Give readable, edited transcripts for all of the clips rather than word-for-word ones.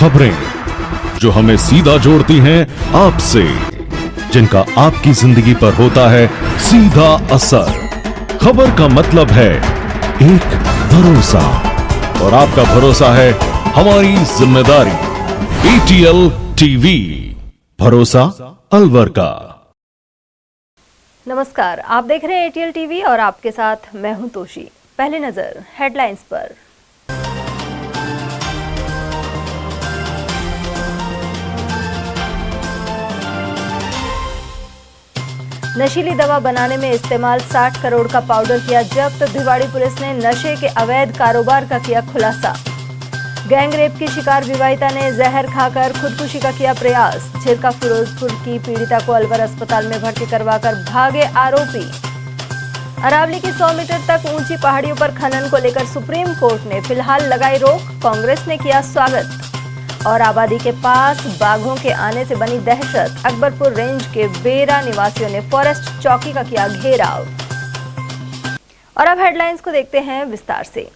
खबरें जो हमें सीधा जोड़ती हैं आपसे, जिनका आपकी जिंदगी पर होता है सीधा असर। खबर का मतलब है एक भरोसा, और आपका भरोसा है हमारी जिम्मेदारी। ATL टीवी, भरोसा अलवर का। नमस्कार, आप देख रहे हैं ATL टीवी और आपके साथ मैं हूं तोशी। पहले नजर हेडलाइंस पर। नशीली दवा बनाने में इस्तेमाल 60 करोड़ का पाउडर किया जब्त। भिवाड़ी पुलिस ने नशे के अवैध कारोबार का किया खुलासा। गैंग रेप की शिकार विवाहिता ने जहर खाकर खुदकुशी का किया प्रयास। झिरका फिरोजपुर की पीड़िता को अलवर अस्पताल में भर्ती करवाकर भागे आरोपी। अरावली की 100 मीटर तक ऊंची पहाड़ियों पर खनन को लेकर सुप्रीम कोर्ट ने फिलहाल लगाई रोक, कांग्रेस ने किया स्वागत। और आबादी के पास बाघों के आने से बनी दहशत, अकबरपुर रेंज के बेरा निवासियों ने फॉरेस्ट चौकी का किया घेराव। और अब हेडलाइंस को देखते हैं विस्तार से।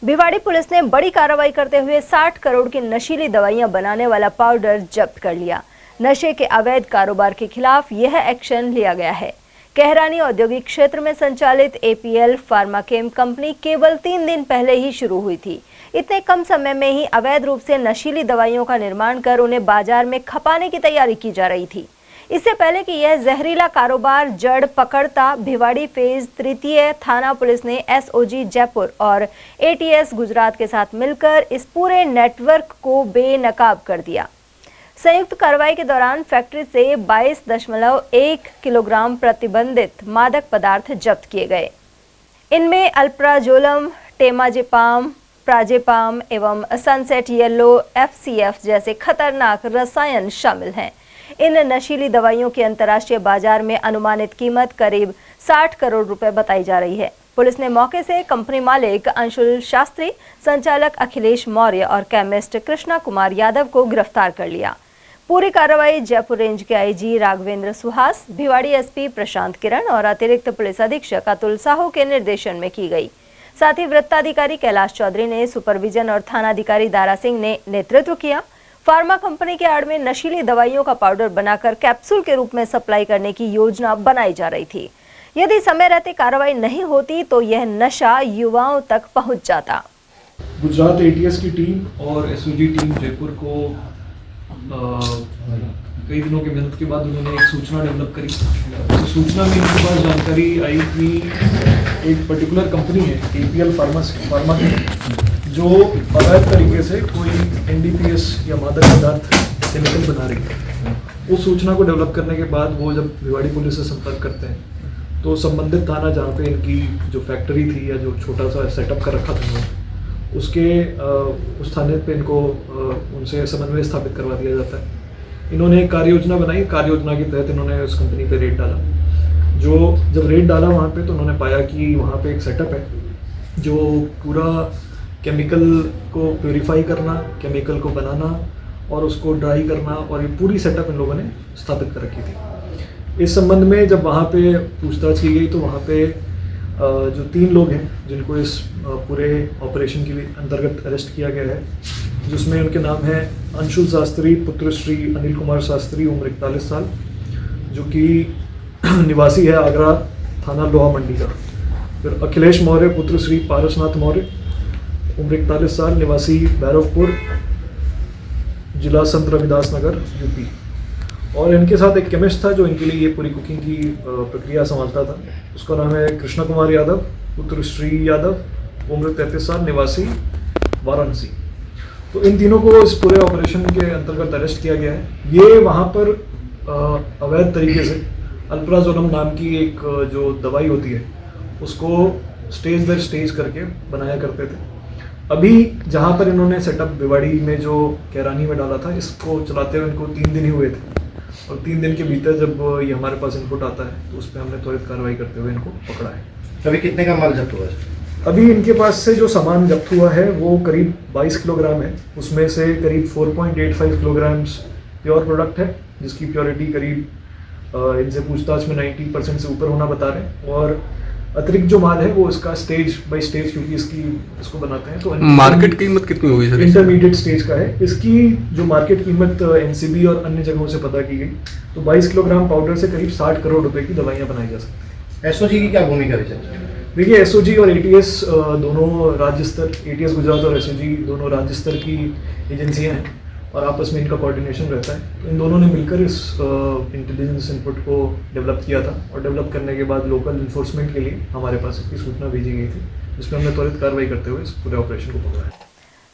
भिवाड़ी पुलिस ने बड़ी कार्रवाई करते हुए 60 करोड़ की नशीली दवाइयां बनाने वाला पाउडर जब्त कर लिया। नशे के अवैध कारोबार के खिलाफ यह एक्शन लिया गया है। कहरानी औद्योगिक क्षेत्र में संचालित APL फार्माकेम कंपनी केवल 3 दिन पहले ही शुरू हुई थी। इतने कम समय में ही अवैध रूप से नशीली दवाइयों का निर्माण कर उन्हें बाजार में खपाने की तैयारी की जा रही थी। इससे पहले कि यह जहरीला कारोबार जड़ पकड़ता, भिवाड़ी फेज 3 थाना पुलिस ने SOG जयपुर और ATS गुजरात के साथ मिलकर इस पूरे नेटवर्क को बेनकाब कर दिया। संयुक्त कार्रवाई के दौरान फैक्ट्री से 22.1 किलोग्राम प्रतिबंधित मादक पदार्थ जब्त किए गए। इनमें अल्प्राजोलम, टेमाजेपाम, प्राजेपाम एवं सनसेट येलो FCF जैसे खतरनाक रसायन शामिल हैं। इन नशीली दवाइयों की अंतर्राष्ट्रीय बाजार में अनुमानित कीमत करीब 60 करोड़ रुपए बताई जा रही है। पुलिस ने मौके से कंपनी मालिक अंशुल शास्त्री, संचालक अखिलेश मौर्य और केमिस्ट कृष्णा कुमार यादव को गिरफ्तार कर लिया। पूरी कार्रवाई जयपुर रेंज के IG राघवेंद्र सुहास, भिवाड़ी SP प्रशांत किरण और अतिरिक्त पुलिस अधीक्षक अतुल साहू के निर्देशन में की गई। साथ ही वृत्ताधिकारी कैलाश चौधरी ने सुपरविजन और थानाधिकारी दारा सिंह ने नेतृत्व किया। फार्मा कंपनी के आड़ में नशीली दवाइयों का पाउडर बनाकर कैप्सूल के रूप में सप्लाई करने की योजना बनाई जा रही थी। यदि समय रहते कार्रवाई नहीं होती तो यह नशा युवाओं तक पहुंच जाता। गुजरात ATS की टीम और SOG टीम जयपुर को कई दिनों की मेहनत के बाद उन्होंने एक सूचना डेवलप करी। तो सूचना में इनके पास जानकारी आई कि एक पर्टिकुलर कंपनी है APL फार्मा जो अवैध तरीके से कोई NDPS या मादक पदार्थ केमिकल बना रही है। उस सूचना को डेवलप करने के बाद वो जब भिवाड़ी पुलिस से संपर्क करते हैं तो संबंधित थाना जहाँ पे इनकी जो फैक्ट्री थी या जो छोटा सा सेटअप कर रखा था उसके उस थाने पे इनको उनसे समन्वय स्थापित करवा दिया जाता है। इन्होंने एक कार्य योजना बनाई। कार्य योजना के तहत इन्होंने उस कंपनी पे रेड डाला। जब रेड डाला वहाँ पे तो उन्होंने पाया कि वहाँ पे एक सेटअप है जो पूरा केमिकल को प्योरीफाई करना, केमिकल को बनाना और उसको ड्राई करना, और ये पूरी सेटअप इन लोगों ने स्थापित कर रखी थी। इस संबंध में जब वहाँ पे पूछताछ की गई तो वहाँ पे जो 3 लोग हैं जिनको इस पूरे ऑपरेशन के अंतर्गत अरेस्ट किया गया है, जिसमें उनके नाम है अंशुल शास्त्री पुत्र श्री अनिल कुमार शास्त्री, उम्र 41 साल, जो कि निवासी है आगरा थाना लोहा मंडी का। फिर अखिलेश मौर्य पुत्र श्री पारसनाथ मौर्य, उम्र 41 साल, निवासी भैरवपुर, जिला संत रविदास नगर UP। और इनके साथ एक केमिस्ट था जो इनके लिए ये पूरी कुकिंग की प्रक्रिया संभालता था। उसका नाम है कृष्णा कुमार यादव पुत्र श्री यादव, उम्र 33 साल, निवासी वाराणसी। तो इन तीनों को इस पूरे ऑपरेशन के अंतर्गत अरेस्ट किया गया है। ये वहाँ पर अवैध तरीके से अल्प्राजोलम नाम की एक जो दवाई होती है उसको स्टेज दर स्टेज करके बनाया करते थे। अभी जहाँ पर इन्होंने सेटअप भिवाड़ी में जो कहरानी में डाला था, इसको चलाते हुए इनको 3 दिन ही हुए थे, और 3 दिन के भीतर जब ये हमारे पास इनपुट आता है तो उस पर हमने त्वरित कार्रवाई करते हुए इनको पकड़ा है। अभी कितने का माल जब्त हुआ है? अभी इनके पास से जो सामान जब्त हुआ है वो करीब 22 किलोग्राम है। उसमें से करीब 4.85 किलोग्राम्स प्योर प्रोडक्ट है, जिसकी प्योरिटी करीब इनसे पूछताछ में 90% से ऊपर होना बता रहे हैं, और अतिरिक्त जो माल है वो इसका स्टेज बाय स्टेज, क्योंकि इसको बनाते हैं तो मार्केट कीमत कितनी हुई सर? इंटरमीडिएट स्टेज का है। इसकी जो मार्केट कीमत एनसीबी और अन्य जगहों से पता की गई तो 22 किलोग्राम पाउडर से करीब 60 करोड़ रुपए की दवाइयां बनाई जा सकती हैं। एसओजी की क्या भूमिका है सर? देखिए, एसओजी और एटीएस दोनों राज्य स्तर, एटीएस गुजरात और एसओजी दोनों राज्य स्तर की एजेंसियां हैं और आपस में इनका कोऑर्डिनेशन रहता है। तो इन दोनों ने मिलकर इस इंटेलिजेंस इनपुट को डेवलप किया था और डेवलप करने के बाद लोकल इन्फोर्समेंट के लिए हमारे पास इसकी सूचना भेजी गई थी, जिसमें हमने त्वरित कार्रवाई करते हुए इस पूरे ऑपरेशन को पकड़ा है।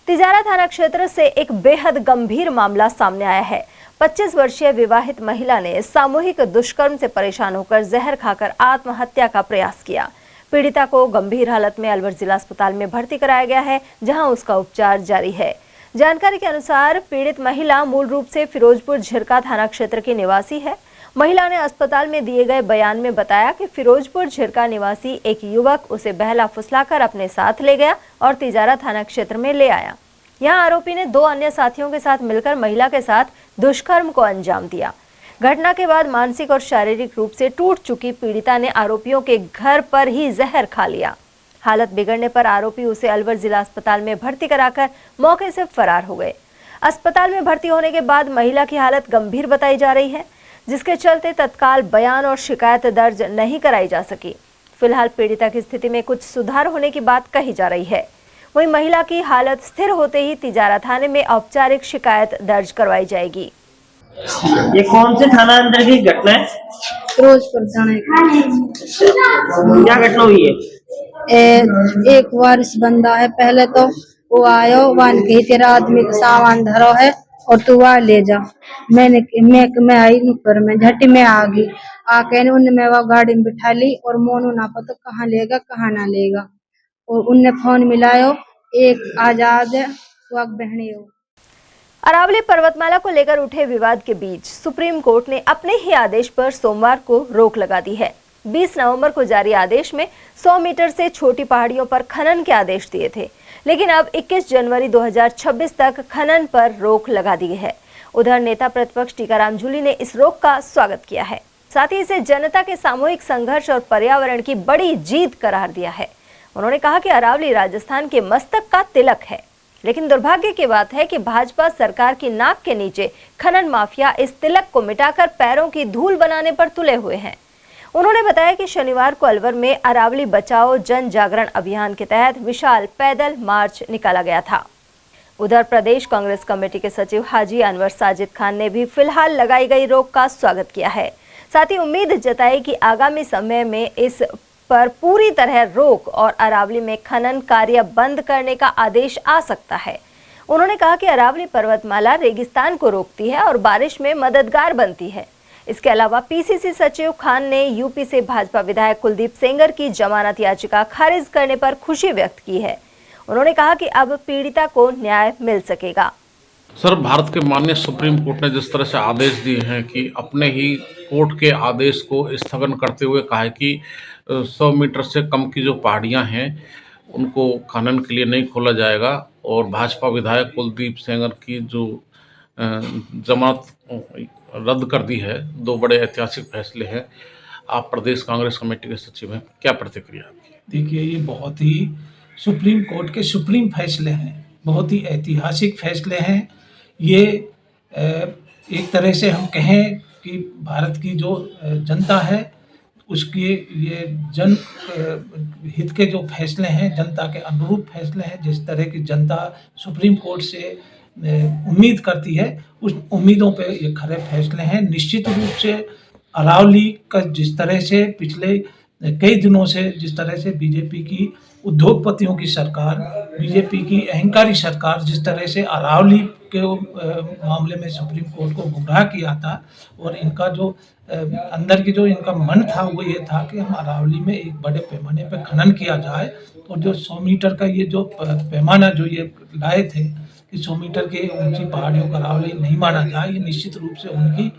तिजारा थाना क्षेत्र से एक बेहद गंभीर मामला सामने आया है। 25 वर्षीय विवाहित महिला ने सामूहिक दुष्कर्म से परेशान होकर जहर खाकर आत्महत्या का प्रयास किया। पीड़िता को गंभीर हालत में अलवर जिला अस्पताल में भर्ती कराया गया है, जहां उसका उपचार जारी है। जानकारी के अनुसार पीड़ित महिला मूल रूप से फिरोजपुर झिरका थाना क्षेत्र की निवासी है। महिला ने अस्पताल में दिए गए बयान में बताया कि फिरोजपुर झिरका निवासी एक युवक उसे बहला फुसलाकर अपने साथ ले गया और तिजारा थाना क्षेत्र में ले आया। यहां आरोपी ने 2 अन्य साथियों के साथ मिलकर महिला के साथ दुष्कर्म को अंजाम दिया। घटना के बाद मानसिक और शारीरिक रूप से टूट चुकी पीड़िता ने आरोपियों के घर पर ही जहर खा लिया। हालत बिगड़ने पर आरोपी उसे अलवर जिला अस्पताल में भर्ती कराकर मौके से फरार हो गए। अस्पताल में भर्ती होने के बाद महिला की हालत गंभीर बताई जा रही है, जिसके चलते तत्काल बयान और शिकायत दर्ज नहीं कराई जा सकी। फिलहाल पीड़िता की स्थिति में कुछ सुधार होने की बात कही जा रही है। वहीं महिला की हालत स्थिर होते ही तिजारा थाने में औपचारिक शिकायत दर्ज करवाई जाएगी। ये कौन से थाना अंदर की घटना है? फिरोजपुर थाने क्या घटना हुई है? एक वारिस बंदा है, पहले तो वो आयो वन के तेरा आदमी का सामान धरो है और तू वहाँ ले जा। मैं आई नुक्कर में झटी में आ गई, आके उनने मैं वो गाड़ी में बिठा ली और मोनू ना पता कहाँ लेगा कहाँ ना लेगा। और उनने फोन मिलायो, एक आजाद है वो बहनी हो। अरावली पर्वतमाला को लेकर उठे विवाद के बीच सुप्रीम कोर्ट ने अपने ही आदेश पर सोमवार को रोक लगा दी है। 20 नवंबर को जारी आदेश में 100 मीटर से छोटी पहाड़ियों पर खनन के आदेश दिए थे, लेकिन अब 21 जनवरी 2026 तक खनन पर रोक लगा दी है। उधर नेता प्रतिपक्ष टीकाराम जूली ने इस रोक का स्वागत किया है, साथ ही इसे जनता के सामूहिक संघर्ष और पर्यावरण की बड़ी जीत करार दिया है। उन्होंने कहा कि अरावली राजस्थान के मस्तक का तिलक है, लेकिन दुर्भाग्य की बात है कि भाजपा सरकार की नाक के नीचे खनन माफिया इस तिलक को मिटाकर पैरों की धूल बनाने पर तुले हुए हैं। उन्होंने बताया कि शनिवार को अलवर में अरावली बचाओ जन जागरण अभियान के तहत विशाल पैदल मार्च निकाला गया था। उधर प्रदेश कांग्रेस कमेटी के सचिव हाजी अनवर साजिद खान ने भी फिलहाल लगाई गई रोक का स्वागत किया है। साथ ही उम्मीद जताई कि आगामी समय में इस पर पूरी तरह रोक और अरावली में खनन कार्य बंद करने का आदेश आ सकता है। उन्होंने कहा कि अरावली पर्वतमाला रेगिस्तान को रोकती है और बारिश में मददगार बनती है। इसके अलावा पीसीसी सचिव खान ने यूपी से भाजपा विधायक कुलदीप सेंगर की जमानत याचिका खारिज करने पर खुशी व्यक्त की है। उन्होंने कहा कि अब पीड़िता को न्याय मिल सकेगा। सर, भारत के माननीय सुप्रीम कोर्ट ने जिस तरह से आदेश दिए हैं कि अपने ही कोर्ट के आदेश को स्थगन करते हुए कहा है कि 100 मीटर से कम की जो पहाड़ियां हैं उनको खनन के लिए नहीं खोला जाएगा, और भाजपा विधायक कुलदीप सेंगर की जो जमानत रद्द कर दी है, 2 बड़े ऐतिहासिक फैसले हैं। आप प्रदेश कांग्रेस कमेटी के सचिव हैं, क्या प्रतिक्रिया आपकी? देखिए, ये बहुत ही सुप्रीम कोर्ट के सुप्रीम फैसले हैं, बहुत ही ऐतिहासिक फैसले हैं। ये एक तरह से हम कहें कि भारत की जो जनता है उसके ये जन हित के जो फैसले हैं, जनता के अनुरूप फैसले हैं। जिस तरह की जनता सुप्रीम कोर्ट से उम्मीद करती है, उस उम्मीदों पे ये खरे फैसले हैं। निश्चित रूप से अरावली का जिस तरह से पिछले कई दिनों से जिस तरह से बीजेपी की उद्योगपतियों की सरकार, बीजेपी की अहंकारी सरकार जिस तरह से अरावली के मामले में सुप्रीम कोर्ट को गुमराह किया था, और इनका जो अंदर की जो इनका मन था वो ये था कि हम अरावली में एक बड़े पैमाने पर खनन किया जाए, और जो 100 मीटर का ये जो पैमाना जो ये लाए थे कि 100 मीटर के ऊंची पहाड़ियों का अरावली नहीं माना जाए, ये निश्चित रूप से उनकी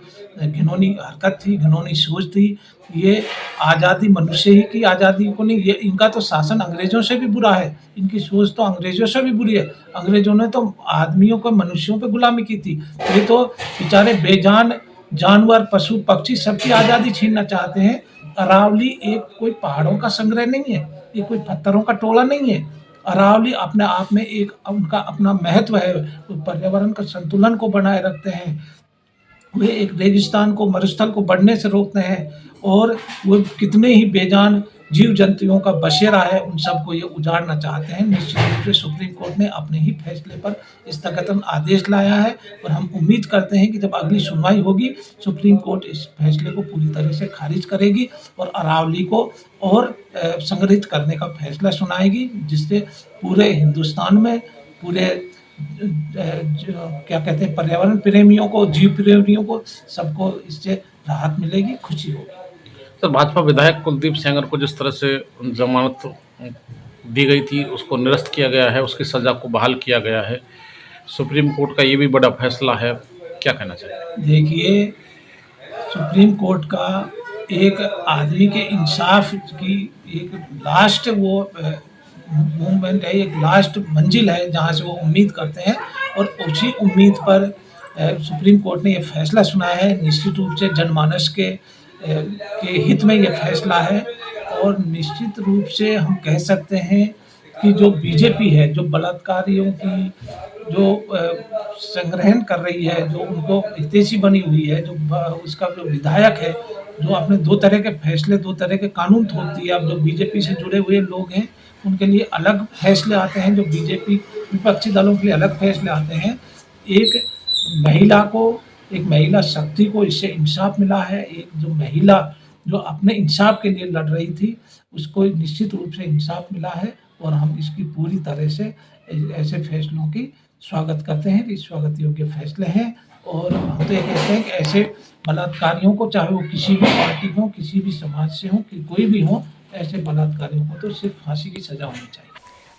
घिनौनी हरकत थी, घिनौनी सोच थी। ये आज़ादी मनुष्य ही की आज़ादी को नहीं, ये इनका तो शासन अंग्रेजों से भी बुरा है, इनकी सोच तो अंग्रेजों से भी बुरी है। अंग्रेजों ने तो आदमियों को, मनुष्यों पे गुलामी की थी, ये तो बेचारे बेजान जानवर, पशु पक्षी सबकी आज़ादी छीनना चाहते हैं। अरावली एक कोई पहाड़ों का संग्रह नहीं है, ये कोई पत्थरों का टोला नहीं है। अरावली अपने आप में एक उनका अपना महत्व है, वो पर्यावरण का संतुलन को बनाए रखते हैं, वे एक रेगिस्तान को मरुस्थल को बढ़ने से रोकते हैं, और वो कितने ही बेजान जीव जंतुओं का बसेरा है, उन सबको ये उजाड़ना चाहते हैं। निश्चित रूप से सुप्रीम कोर्ट ने अपने ही फैसले पर स्थगन आदेश लाया है, और हम उम्मीद करते हैं कि जब अगली सुनवाई होगी सुप्रीम कोर्ट इस फैसले को पूरी तरह से खारिज करेगी और अरावली को और संग्रहित करने का फैसला सुनाएगी, जिससे पूरे हिंदुस्तान में पूरे क्या कहते हैं पर्यावरण प्रेमियों को, जीव प्रेमियों को, सबको इससे राहत मिलेगी, खुशी होगी। सर, भाजपा विधायक कुलदीप सेंगर को जिस तरह से जमानत दी गई थी उसको निरस्त किया गया है, उसकी सज़ा को बहाल किया गया है, सुप्रीम कोर्ट का ये भी बड़ा फैसला है, क्या कहना चाहिए? देखिए, सुप्रीम कोर्ट का एक आदमी के इंसाफ की एक लास्ट वो मूवमेंट है, एक लास्ट मंजिल है जहाँ से वो उम्मीद करते हैं, और उसी उम्मीद पर सुप्रीम कोर्ट ने ये फैसला सुनाया है। निश्चित रूप से जनमानस के हित में ये फैसला है, और निश्चित रूप से हम कह सकते हैं कि जो बीजेपी है, जो बलात्कारियों की जो संग्रहण कर रही है, जो उनको हितैषी बनी हुई है, जो उसका जो विधायक है, जो अपने दो तरह के फैसले, दो तरह के कानून थोपती है, अब जो बीजेपी से जुड़े हुए लोग हैं उनके लिए अलग फैसले आते हैं, जो बीजेपी विपक्षी दलों के लिए अलग फैसले आते हैं। एक महिला शक्ति को इससे इंसाफ मिला है, एक जो महिला जो अपने इंसाफ के लिए लड़ रही थी उसको निश्चित रूप से इंसाफ मिला है, और हम इसकी पूरी तरह से ऐसे फैसलों की स्वागत करते हैं। ये स्वागत योग्य फैसले हैं, और हम तो ये कहते हैं कि ऐसे बलात्कारियों को, चाहे वो किसी भी पार्टी हो, किसी भी समाज से हो, कि कोई भी हो, ऐसे बलात्कारियों को तो सिर्फ फांसी की सजा होनी चाहिए।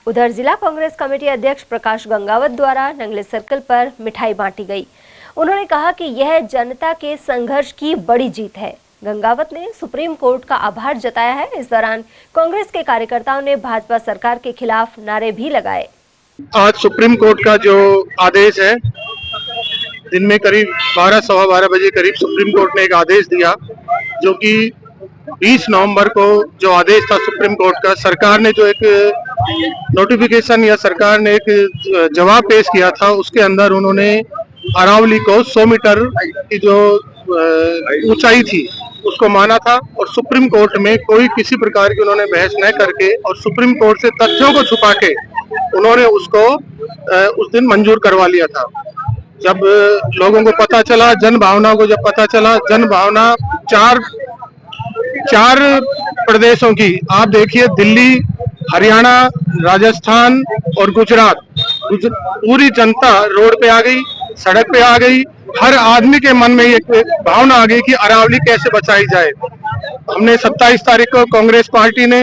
उधर जिला कांग्रेस कमेटी अध्यक्ष प्रकाश गंगावत द्वारा नंगले सर्कल पर मिठाई बांटी गई। उन्होंने कहा कि यह जनता के संघर्ष की बड़ी जीत है। गंगावत ने सुप्रीम कोर्ट का आभार जताया है। इस दौरान कांग्रेस के कार्यकर्ताओं ने भाजपा सरकार के खिलाफ नारे भी लगाए। आज सुप्रीम कोर्ट का जो आदेश है, दिन में करीब 12-12:15 बजे करीब सुप्रीम कोर्ट ने एक आदेश दिया, जो कि 20 नवंबर को जो आदेश था सुप्रीम कोर्ट का, सरकार ने जो एक नोटिफिकेशन या सरकार ने एक जवाब पेश किया था, उसके अंदर उन्होंने अरावली को 100 मीटर की जो ऊंचाई थी उसको माना था, और सुप्रीम कोर्ट में कोई किसी प्रकार की उन्होंने बहस न करके और सुप्रीम कोर्ट से तथ्यों को छुपा के उन्होंने उसको उस दिन मंजूर करवा लिया था। जब लोगों को पता चला, जन भावना को जब पता चला, जन भावना चार प्रदेशों की, आप देखिए दिल्ली, हरियाणा, राजस्थान और गुजरात, पूरी जनता रोड पे आ गई, सड़क पे आ गई। हर आदमी के मन में ये भावना आ गई कि अरावली कैसे बचाई जाए। हमने 27 तारीख को कांग्रेस पार्टी ने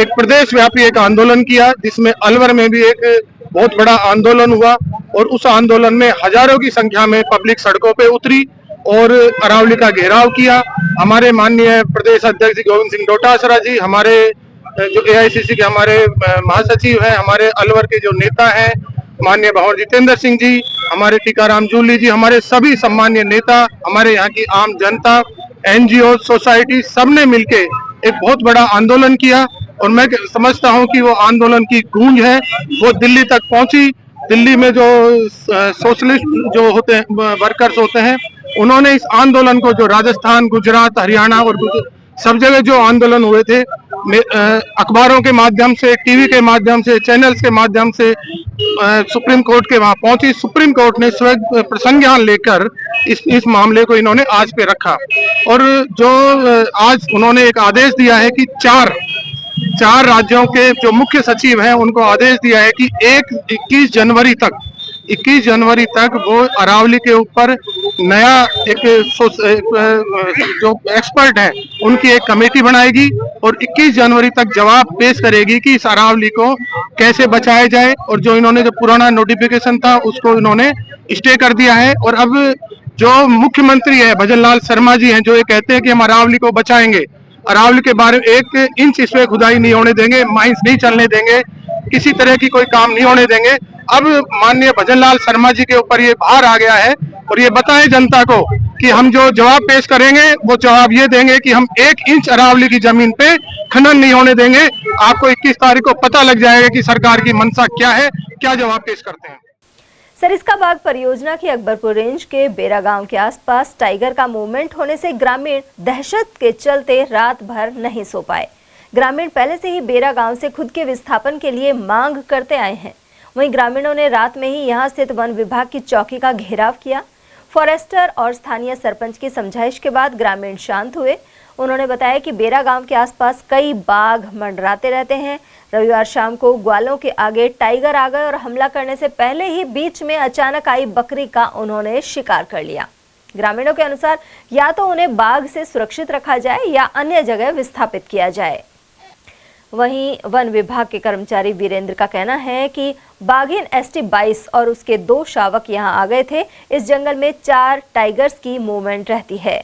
एक प्रदेश व्यापी एक आंदोलन किया, जिसमें अलवर में भी एक बहुत बड़ा आंदोलन हुआ, और उस आंदोलन में हजारों की संख्या में पब्लिक सड़कों पे उतरी और अरावली का घेराव किया। हमारे माननीय प्रदेश अध्यक्ष गोविंद सिंह डोटासरा जी, हमारे जो AICC के हमारे महासचिव हैं, हमारे अलवर के जो नेता हैं माननीय भंवर जितेंद्र सिंह जी, हमारे टीकाराम जूली जी, हमारे सभी सम्मान्य नेता, हमारे यहाँ की आम जनता, NGO, सोसाइटी, सबने मिलके एक बहुत बड़ा आंदोलन किया, और मैं समझता हूँ कि वो आंदोलन की गूंज है वो दिल्ली तक पहुंची। दिल्ली में जो सोशलिस्ट जो होते हैं, वर्कर्स होते हैं, उन्होंने इस आंदोलन को, जो राजस्थान, गुजरात, हरियाणा और सब जगह जो आंदोलन हुए थे, अखबारों के माध्यम से, टीवी के माध्यम से, चैनल्स के माध्यम से सुप्रीम कोर्ट के वहां पहुंची। सुप्रीम कोर्ट ने स्वयं प्रसंज्ञान लेकर इस मामले को इन्होंने आज पे रखा, और जो आज उन्होंने एक आदेश दिया है कि चार राज्यों के जो मुख्य सचिव हैं उनको आदेश दिया है कि 21 जनवरी तक वो अरावली के ऊपर नया एक जो एक्सपर्ट है उनकी एक कमेटी बनाएगी, और 21 जनवरी तक जवाब पेश करेगी कि इस अरावली को कैसे बचाया जाए। और जो इन्होंने जो पुराना नोटिफिकेशन था उसको इन्होंने स्टे कर दिया है, और अब जो मुख्यमंत्री है भजन लाल शर्मा जी हैं, जो ये कहते हैं कि हम अरावली को बचाएंगे, अरावली के बारे में 1 इंच इसमें खुदाई नहीं होने देंगे, माइंस नहीं चलने देंगे, किसी तरह की कोई काम नहीं होने देंगे। अब माननीय भजन लाल शर्मा जी के ऊपर ये भार आ गया है, और ये बताएं जनता को कि हम जो जवाब पेश करेंगे वो जवाब ये देंगे कि हम 1 इंच अरावली की जमीन पे खनन नहीं होने देंगे। आपको 21 तारीख को पता लग जाएगा कि सरकार की मंशा क्या है, क्या जवाब पेश करते हैं। सरिस्का बाग परियोजना की अकबरपुर रेंज के बेरा गांव के आसपास टाइगर का मूवमेंट होने से ग्रामीण दहशत के चलते रात भर नहीं सो पाए। ग्रामीण पहले से ही बेरा गांव से खुद के विस्थापन के लिए मांग करते आए हैं। वहीं ग्रामीणों ने रात में ही यहां स्थित वन विभाग की चौकी का घेराव किया। फॉरेस्टर और स्थानीय सरपंच की समझाइश के बाद ग्रामीण शांत हुए। उन्होंने बताया कि बेरा गांव के आसपास कई बाघ मंडराते रहते हैं। रविवार शाम को ग्वालों के आगे टाइगर आ गए और हमला करने से पहले ही बीच में अचानक आई बकरी का उन्होंने शिकार कर लिया। ग्रामीणों के अनुसार या तो उन्हें बाघ से सुरक्षित रखा जाए या अन्य जगह विस्थापित किया जाए। वहीं वन विभाग के कर्मचारी वीरेंद्र का कहना है कि बाघिन ST-22 और उसके 2 शावक यहां आ गए थे। इस जंगल में 4 टाइगर्स की मूवमेंट रहती है।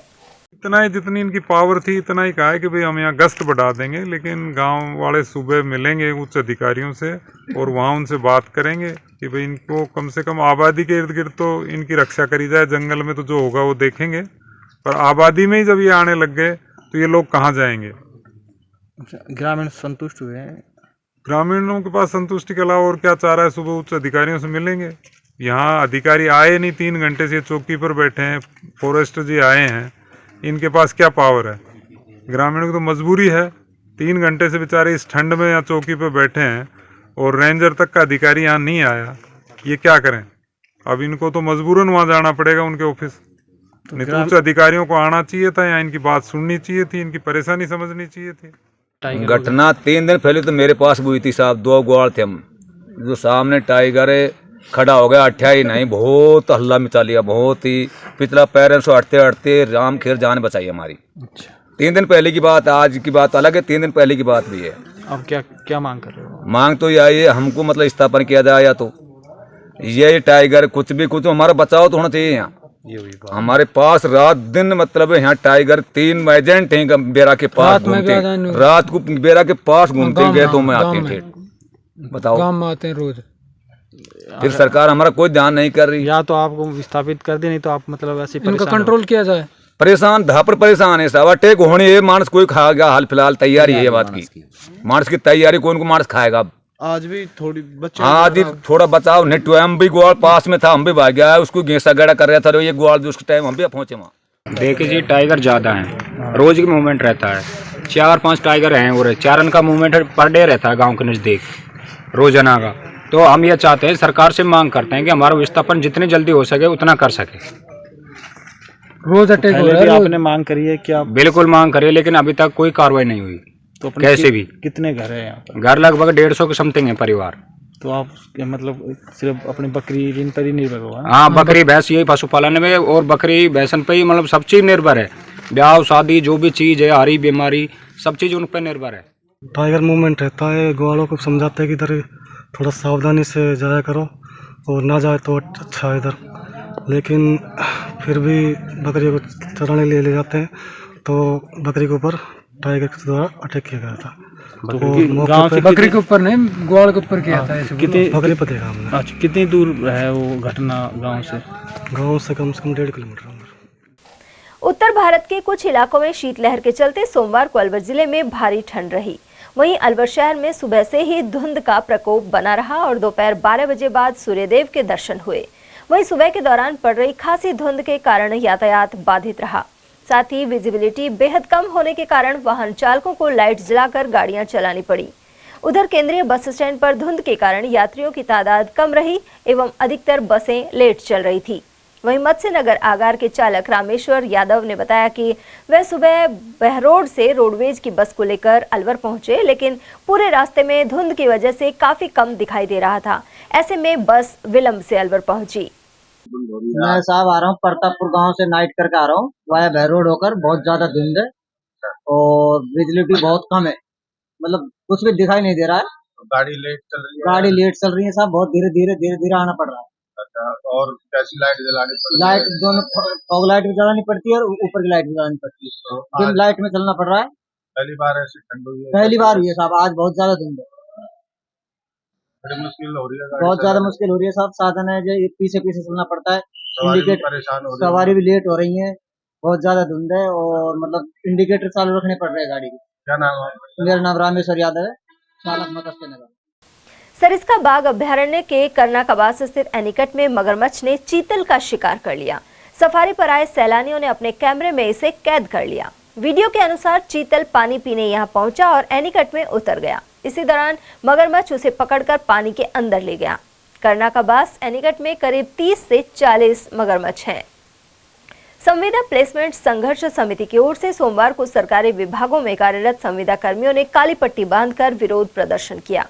इतना ही जितनी इनकी पावर थी इतना ही कहा है कि भाई हम यहाँ गश्त बढ़ा देंगे, लेकिन गांव वाले सुबह मिलेंगे उच्च अधिकारियों से और वहाँ उनसे बात करेंगे कि भाई इनको कम से कम आबादी के इर्द गिर्द तो इनकी रक्षा करी जाए। जंगल में तो जो होगा वो देखेंगे, पर आबादी में ही जब ये आने लग गए तो ये लोग कहाँ जाएंगे। ग्रामीण संतुष्ट हुए हैं? ग्रामीणों के पास संतुष्टि के अलावा और क्या चाह रहा है। सुबह उच्च अधिकारियों से मिलेंगे। यहाँ अधिकारी आए नहीं, 3 घंटे से चौकी पर बैठे हैं। फॉरेस्टर जी आए हैं, इनके पास क्या पावर है। ग्रामीणों की तो मजबूरी है, 3 घंटे से बेचारे इस ठंड में यहाँ चौकी पर बैठे हैं और रेंजर तक का अधिकारी यहाँ नहीं आया। ये क्या करें। अब इनको तो मजबूरन वहाँ जाना पड़ेगा उनके ऑफिस। नहीं तो उच्च अधिकारियों को आना चाहिए था, यहाँ इनकी बात सुननी चाहिए थी, इनकी परेशानी समझनी चाहिए थी। घटना 3 दिन पहले तो मेरे पास हुई थी साहब। 2 ग्वाल थे हम, जो सामने टाइगर खड़ा हो गया, अट्ठा ही नहीं, बहुत हल्ला मचा लिया। बहुत ही पिछला पैरों से हटते हटते राम खेर जान बचाई हमारी। 3 दिन पहले की बात, आज की बात अलग है, 3 दिन पहले की बात भी है। अब क्या मांग कर रहे हो? मांग तो यही है, हमको मतलब स्थापन किया जाए, या तो ये टाइगर कुछ भी कुछ हमारा बचाव तो होना चाहिए। यहाँ हमारे पास रात दिन मतलब यहाँ टाइगर 3 एजेंट हैं बेरा के पास घूमते, रात को बेरा के पास घूमते गए तो मैं आते हैं। बताओ, काम आते हैं रोज। फिर सरकार हमारा कोई ध्यान नहीं कर रही। या तो आपको विस्थापित कर दे, नहीं तो आप मतलब ऐसे इनका कंट्रोल किया जाए। परेशान धापर परेशान है साहब। अटैक होने ये मानस कोई खाएगा, हाल फिलहाल तैयारी है ये बात की। मानस की तैयारी कौन को मानस खाएगा। आज भी थोड़ी बच्चे, आज थोड़ा बचाव नेट। हम भी ग्वाल पास में था, हम भी भाग गया, उसको घेसा गड़ा कर रहा था। ये ग्वाल जो उस टाइम हम भी पहुंचे वहाँ। देखिए जी, टाइगर ज्यादा है, रोज की मूवमेंट रहता है। 4-5 टाइगर हैं और 4 का मूवमेंट पर डे रहता है गाँव के नजदीक रोजाना का। तो हम ये चाहते हैं, सरकार से मांग करते हैं कि हमारा विस्थापन जितनी जल्दी हो सके उतना कर सके। रोज अटैक हो रहा है। आपने मांग करी है क्या? बिल्कुल मांग करी है, लेकिन अभी तक कोई कार्रवाई नहीं हुई। तो कैसे भी कितने घर है यहाँ पर? घर लगभग 150 के समथिंग है परिवार। तो आप मतलब सिर्फ अपनी बकरी इन पर ही निर्भर हो? हाँ, बकरी भैंस यही पशुपालन में, और बकरी भैंसन पे ही मतलब सब चीज निर्भर है। ब्याह शादी जो भी चीज है, हरी बीमारी सब चीज उन पर निर्भर है। टाइगर मूवमेंट रहता है, ग्वालों को समझाते हैं कि इधर थोड़ा सावधानी से जाया करो और ना जाए तो अच्छा है इधर। लेकिन फिर भी बकरियों को चराने ले जाते हैं तो बकरी के ऊपर टाइगर के द्वारा अटैक किया गया था। गांव से बकरी के ऊपर नहीं, ग्वाल के ऊपर किया था। कितनी बकरी पर देखा हमने। अच्छा, कितनी दूर है वो घटना गांव से? गांव से कम 1.5 किलोमीटर। उत्तर भारत के कुछ इलाकों में शीतलहर के चलते सोमवार को अलवर जिले में भारी ठंड रही। वहीं अलवर शहर में सुबह से ही धुंध का प्रकोप बना रहा और दोपहर 12 बजे बाद सूर्यदेव के दर्शन हुए। वहीं सुबह के दौरान पड़ रही खासी धुंध के कारण यातायात बाधित रहा। साथ ही विजिबिलिटी बेहद कम होने के कारण वाहन चालकों को लाइट जलाकर गाड़ियां चलानी पड़ी। उधर केंद्रीय बस स्टैंड पर धुंध के कारण यात्रियों की तादाद कम रही एवं अधिकतर बसें लेट चल रही थी। वहीं मत्स्य नगर आगार के चालक रामेश्वर यादव ने बताया कि वह सुबह बहरोड से रोडवेज की बस को लेकर अलवर पहुंचे, लेकिन पूरे रास्ते में धुंध की वजह से काफी कम दिखाई दे रहा था। ऐसे में बस विलंब से अलवर पहुंची। मैं साहब आ रहा हूँ प्रतापपुर गांव से, नाइट करके आ रहा हूँ। वाया बहरोड होकर बहुत ज्यादा धुंध है और विजिबिलिटी बहुत कम है, मतलब कुछ भी दिखाई नहीं दे रहा है। गाड़ी लेट चल रही है? गाड़ी लेट चल रही है साहब, बहुत धीरे धीरे आना पड़ रहा है। अच्छा, और कैसी लाइट जलानी पड़ती है? लाइट दोनों, फॉग लाइट भी जलानी पड़ती है और ऊपर की लाइट भी जलानी पड़ती है। तो डिम लाइट में चलना पड़ रहा है। पहली बार ऐसी ठंड हुई है? पहली बार हुई है साहब, आज बहुत ज्यादा धुंध है। बड़ी मुश्किल हो रही है, बहुत ज्यादा मुश्किल हो रही है साहब। साधन है जो पीछे चलना पड़ता है, सवारी भी लेट हो रही है, बहुत ज्यादा धुंध है और मतलब इंडिकेटर चालू रखने पड़ रहे हैं गाड़ी के। क्या नाम है? मेरा नाम रामेश्वर यादव है, चालक मत्स्य नगर। सरिस्का बाघ अभ्यारण्य के करना कबास स्थित एनीकट में मगरमच्छ ने चीतल का शिकार कर लिया। सफारी पर आए सैलानियों ने अपने कैमरे में इसे कैद कर लिया। वीडियो के अनुसार चीतल पानी पीने यहां पहुंचा और एनीकट में उतर गया। इसी दौरान मगरमच्छ उसे पकड़कर पानी के अंदर ले गया। करना कबास एनीकट में करीब 30 से 40 मगरमच्छ हैं। संविदा प्लेसमेंट संघर्ष समिति की ओर से सोमवार को सरकारी विभागों में कार्यरत संविदा कर्मियों ने काली पट्टी बांधकर विरोध प्रदर्शन किया।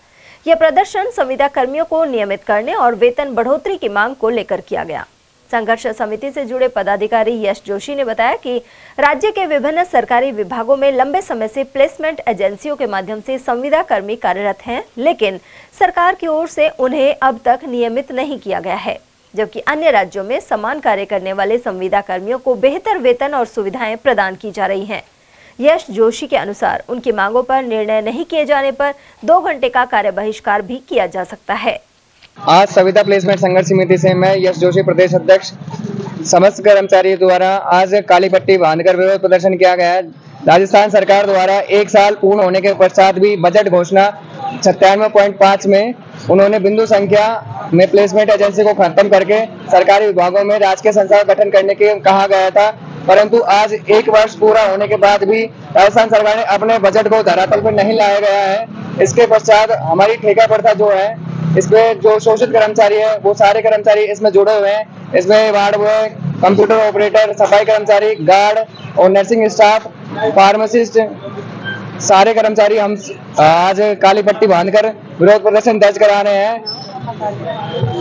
यह प्रदर्शन संविदा कर्मियों को नियमित करने और वेतन बढ़ोतरी की मांग को लेकर किया गया। संघर्ष समिति से जुड़े पदाधिकारी यश जोशी ने बताया कि राज्य के विभिन्न सरकारी विभागों में लंबे समय से प्लेसमेंट एजेंसियों के माध्यम से संविदा कर्मी कार्यरत हैं, लेकिन सरकार की ओर से उन्हें अब तक नियमित नहीं किया गया है, जबकि अन्य राज्यों में समान कार्य करने वाले संविदा कर्मियों को बेहतर वेतन और सुविधाएं प्रदान की जा रही हैं। यश जोशी के अनुसार उनकी मांगों पर निर्णय नहीं किए जाने पर 2 घंटे का कार्य बहिष्कार भी किया जा सकता है। आज संविदा प्लेसमेंट संघर्ष समिति से मैं यश जोशी प्रदेश अध्यक्ष समस्त कर्मचारियों द्वारा आज काली पट्टी बांधकर विरोध प्रदर्शन किया गया है। राजस्थान सरकार द्वारा 1 साल पूर्ण होने के पश्चात भी बजट घोषणा 97.5 में उन्होंने बिंदु संख्या में प्लेसमेंट एजेंसी को खत्म करके सरकारी विभागों में राजकीय संस्था का गठन करने के कहा गया था, परंतु आज 1 वर्ष पूरा होने के बाद भी राजस्थान सरकार ने अपने बजट को धरातल पर नहीं लाया गया है। इसके पश्चात हमारी ठेका प्रथा जो है, इसमें जो शोषित कर्मचारी है वो सारे कर्मचारी इसमें जुड़े हुए हैं। इसमें वार्ड बॉय, कंप्यूटर ऑपरेटर, सफाई कर्मचारी, गार्ड और नर्सिंग स्टाफ, फार्मासिस्ट, सारे कर्मचारी हम आज काली पट्टी बांधकर विरोध प्रदर्शन दर्ज करा रहे हैं।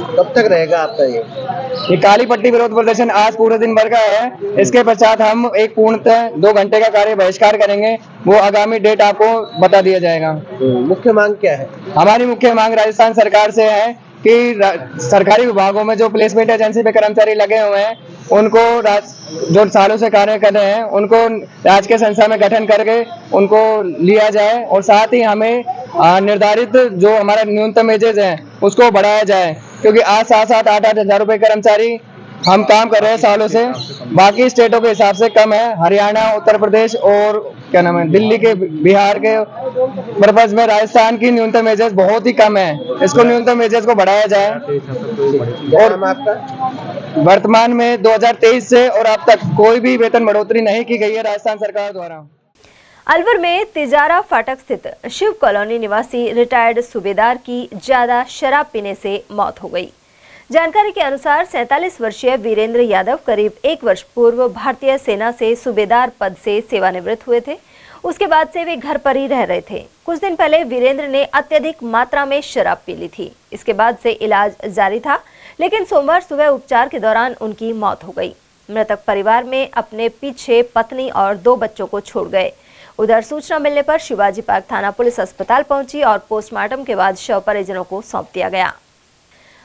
कब तक रहेगा आपका ये काली पट्टी विरोध प्रदर्शन आज पूरे दिन भर का है। इसके पश्चात हम एक पूर्णतः 2 घंटे का कार्य बहिष्कार करेंगे, वो आगामी डेट आपको बता दिया जाएगा। मुख्य मांग क्या है? हमारी मुख्य मांग राजस्थान सरकार से है कि सरकारी विभागों में जो प्लेसमेंट एजेंसी पे कर्मचारी लगे हुए हैं उनको जो सालों से कार्य कर रहे हैं उनको राजकीय संस्था में गठन करके उनको लिया जाए और साथ ही हमें निर्धारित जो हमारा न्यूनतम वेजेज है उसको बढ़ाया जाए, क्योंकि आज 7-7, 8-8 हजार रुपए कर्मचारी हम काम कर रहे हैं सालों से, बाकी स्टेटों के हिसाब से कम है। हरियाणा, उत्तर प्रदेश और क्या नाम है दिल्ली के, बिहार के पर्पज में राजस्थान की न्यूनतम वेजेस बहुत ही कम है। इसको न्यूनतम वेजेस को बढ़ाया जाए। और वर्तमान में 2023 से और अब तक कोई भी वेतन बढ़ोतरी नहीं की गई है राजस्थान सरकार द्वारा। अलवर में तिजारा फाटक स्थित शिव कॉलोनी निवासी रिटायर्ड सूबेदार की ज्यादा शराब पीने से मौत हो गई। जानकारी के अनुसार 47 वर्षीय वीरेंद्र यादव करीब 1 वर्ष पूर्व भारतीय सेना से सूबेदार पद से सेवानिवृत्त हुए थे। उसके बाद से वे घर पर ही रह रहे थे। कुछ दिन पहले वीरेंद्र ने अत्यधिक मात्रा में शराब पी ली थी। इसके बाद से इलाज जारी था, लेकिन सोमवार सुबह उपचार के दौरान उनकी मौत हो गई। मृतक परिवार में अपने पीछे पत्नी और 2 बच्चों को छोड़ गए। उधर सूचना मिलने पर शिवाजी पार्क थाना पुलिस अस्पताल पहुंची और पोस्टमार्टम के बाद शव परिजनों को सौंप दिया गया।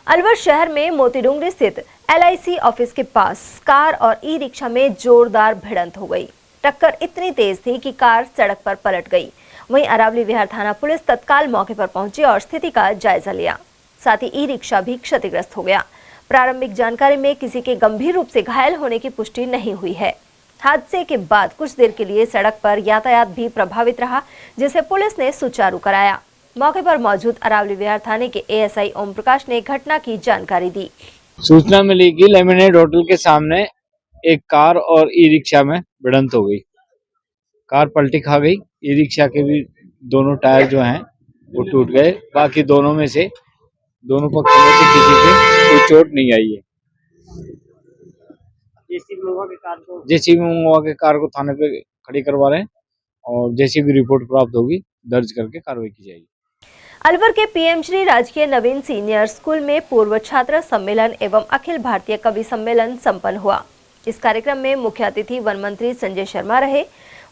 अलवर शहर में मोतीडूंगरी स्थित LIC ऑफिस के पास कार और ई-रिक्शा में जोरदार भिड़ंत हो गई। टक्कर इतनी तेज थी कि कार सड़क पर पलट गई। वहीं अरावली विहार थाना पुलिस तत्काल मौके पर पहुंची और स्थिति का जायजा लिया। साथ ही ई-रिक्शा भी क्षतिग्रस्त हो गया। प्रारंभिक जानकारी में किसी के गंभीर रूप से घायल होने की पुष्टि नहीं हुई है। हादसे के बाद कुछ देर के लिए सड़क पर यातायात भी प्रभावित रहा, जिसे पुलिस ने सुचारू कराया। मौके पर मौजूद अरावली विहार थाने के ASI ओम प्रकाश ने घटना की जानकारी दी। सूचना मिली कि लेमिनेट होटल के सामने एक कार और ई-रिक्शा में भिड़ंत हो गई। कार पलटी खा गई। ई-रिक्शा के भी दोनों टायर जो हैं वो टूट गए। बाकी दोनों पक्षों में से किसी पे कोई चोट नहीं आई है। जेसीबी मंगवा के कार को थाने पे खड़ी करवा रहे हैं और जेसीबी रिपोर्ट प्राप्त होगी, दर्ज करके कार्रवाई की जाएगी। अलवर के PM श्री राजकीय नवीन सीनियर स्कूल में पूर्व छात्र सम्मेलन एवं अखिल भारतीय कवि सम्मेलन संपन्न हुआ। इस कार्यक्रम में मुख्य अतिथि वन मंत्री संजय शर्मा रहे।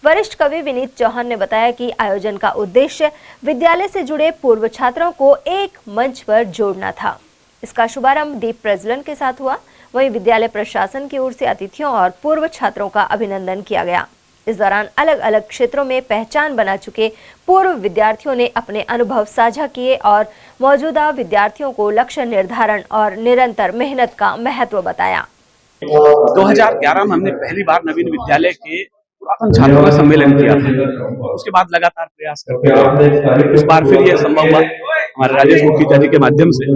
वरिष्ठ कवि विनीत चौहान ने बताया कि आयोजन का उद्देश्य विद्यालय से जुड़े पूर्व छात्रों को एक मंच पर जोड़ना था। इसका शुभारंभ दीप प्रज्वलन के साथ हुआ। वहीं विद्यालय प्रशासन की ओर से अतिथियों और पूर्व छात्रों का अभिनंदन किया गया। इस दौरान अलग अलग क्षेत्रों में पहचान बना चुके पूर्व विद्यार्थियों ने अपने अनुभव साझा किए और मौजूदा विद्यार्थियों को लक्ष्य निर्धारण और निरंतर मेहनत का महत्व बताया। 2011 में हमने पहली बार नवीन विद्यालय के पुरातन छात्रों का सम्मेलन किया था। उसके बाद लगातार प्रयास करते रहे। इस बार फिर यह संभव हुआ हमारे राजेश मुखीजा जी के माध्यम से,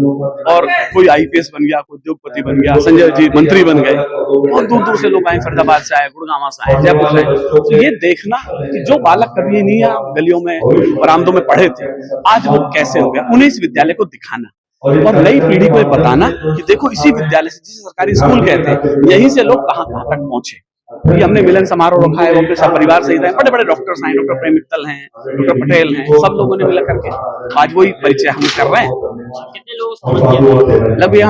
और कोई IPS बन गया, कोई उद्योगपति बन गया, संजय जी मंत्री बन गए, बहुत दूर दूर से लोग आए, फरीदाबाद से आए, गुड़गांव से आए, जयपुर से। तो ये देखना कि जो बालक कभी नहीं गलियों में बरामदों में पढ़े थे, आज वो कैसे हो गया, उन्हें इस विद्यालय को दिखाना और नई पीढ़ी को ये बताना कि देखो इसी विद्यालय से, जिसे सरकारी स्कूल कहते हैं, यहीं से लोग कहाँ कहाँ तक पहुंचे। ये हमने मिलन समारोह रखा है, वो अपने सब परिवार सहित है, बड़े बड़े डॉक्टर्स हैं, डॉक्टर प्रेम मित्तल हैं, डॉक्टर पटेल हैं, सब लोगों ने मिलकर करके आज वही परिचय हम कर रहे हैं।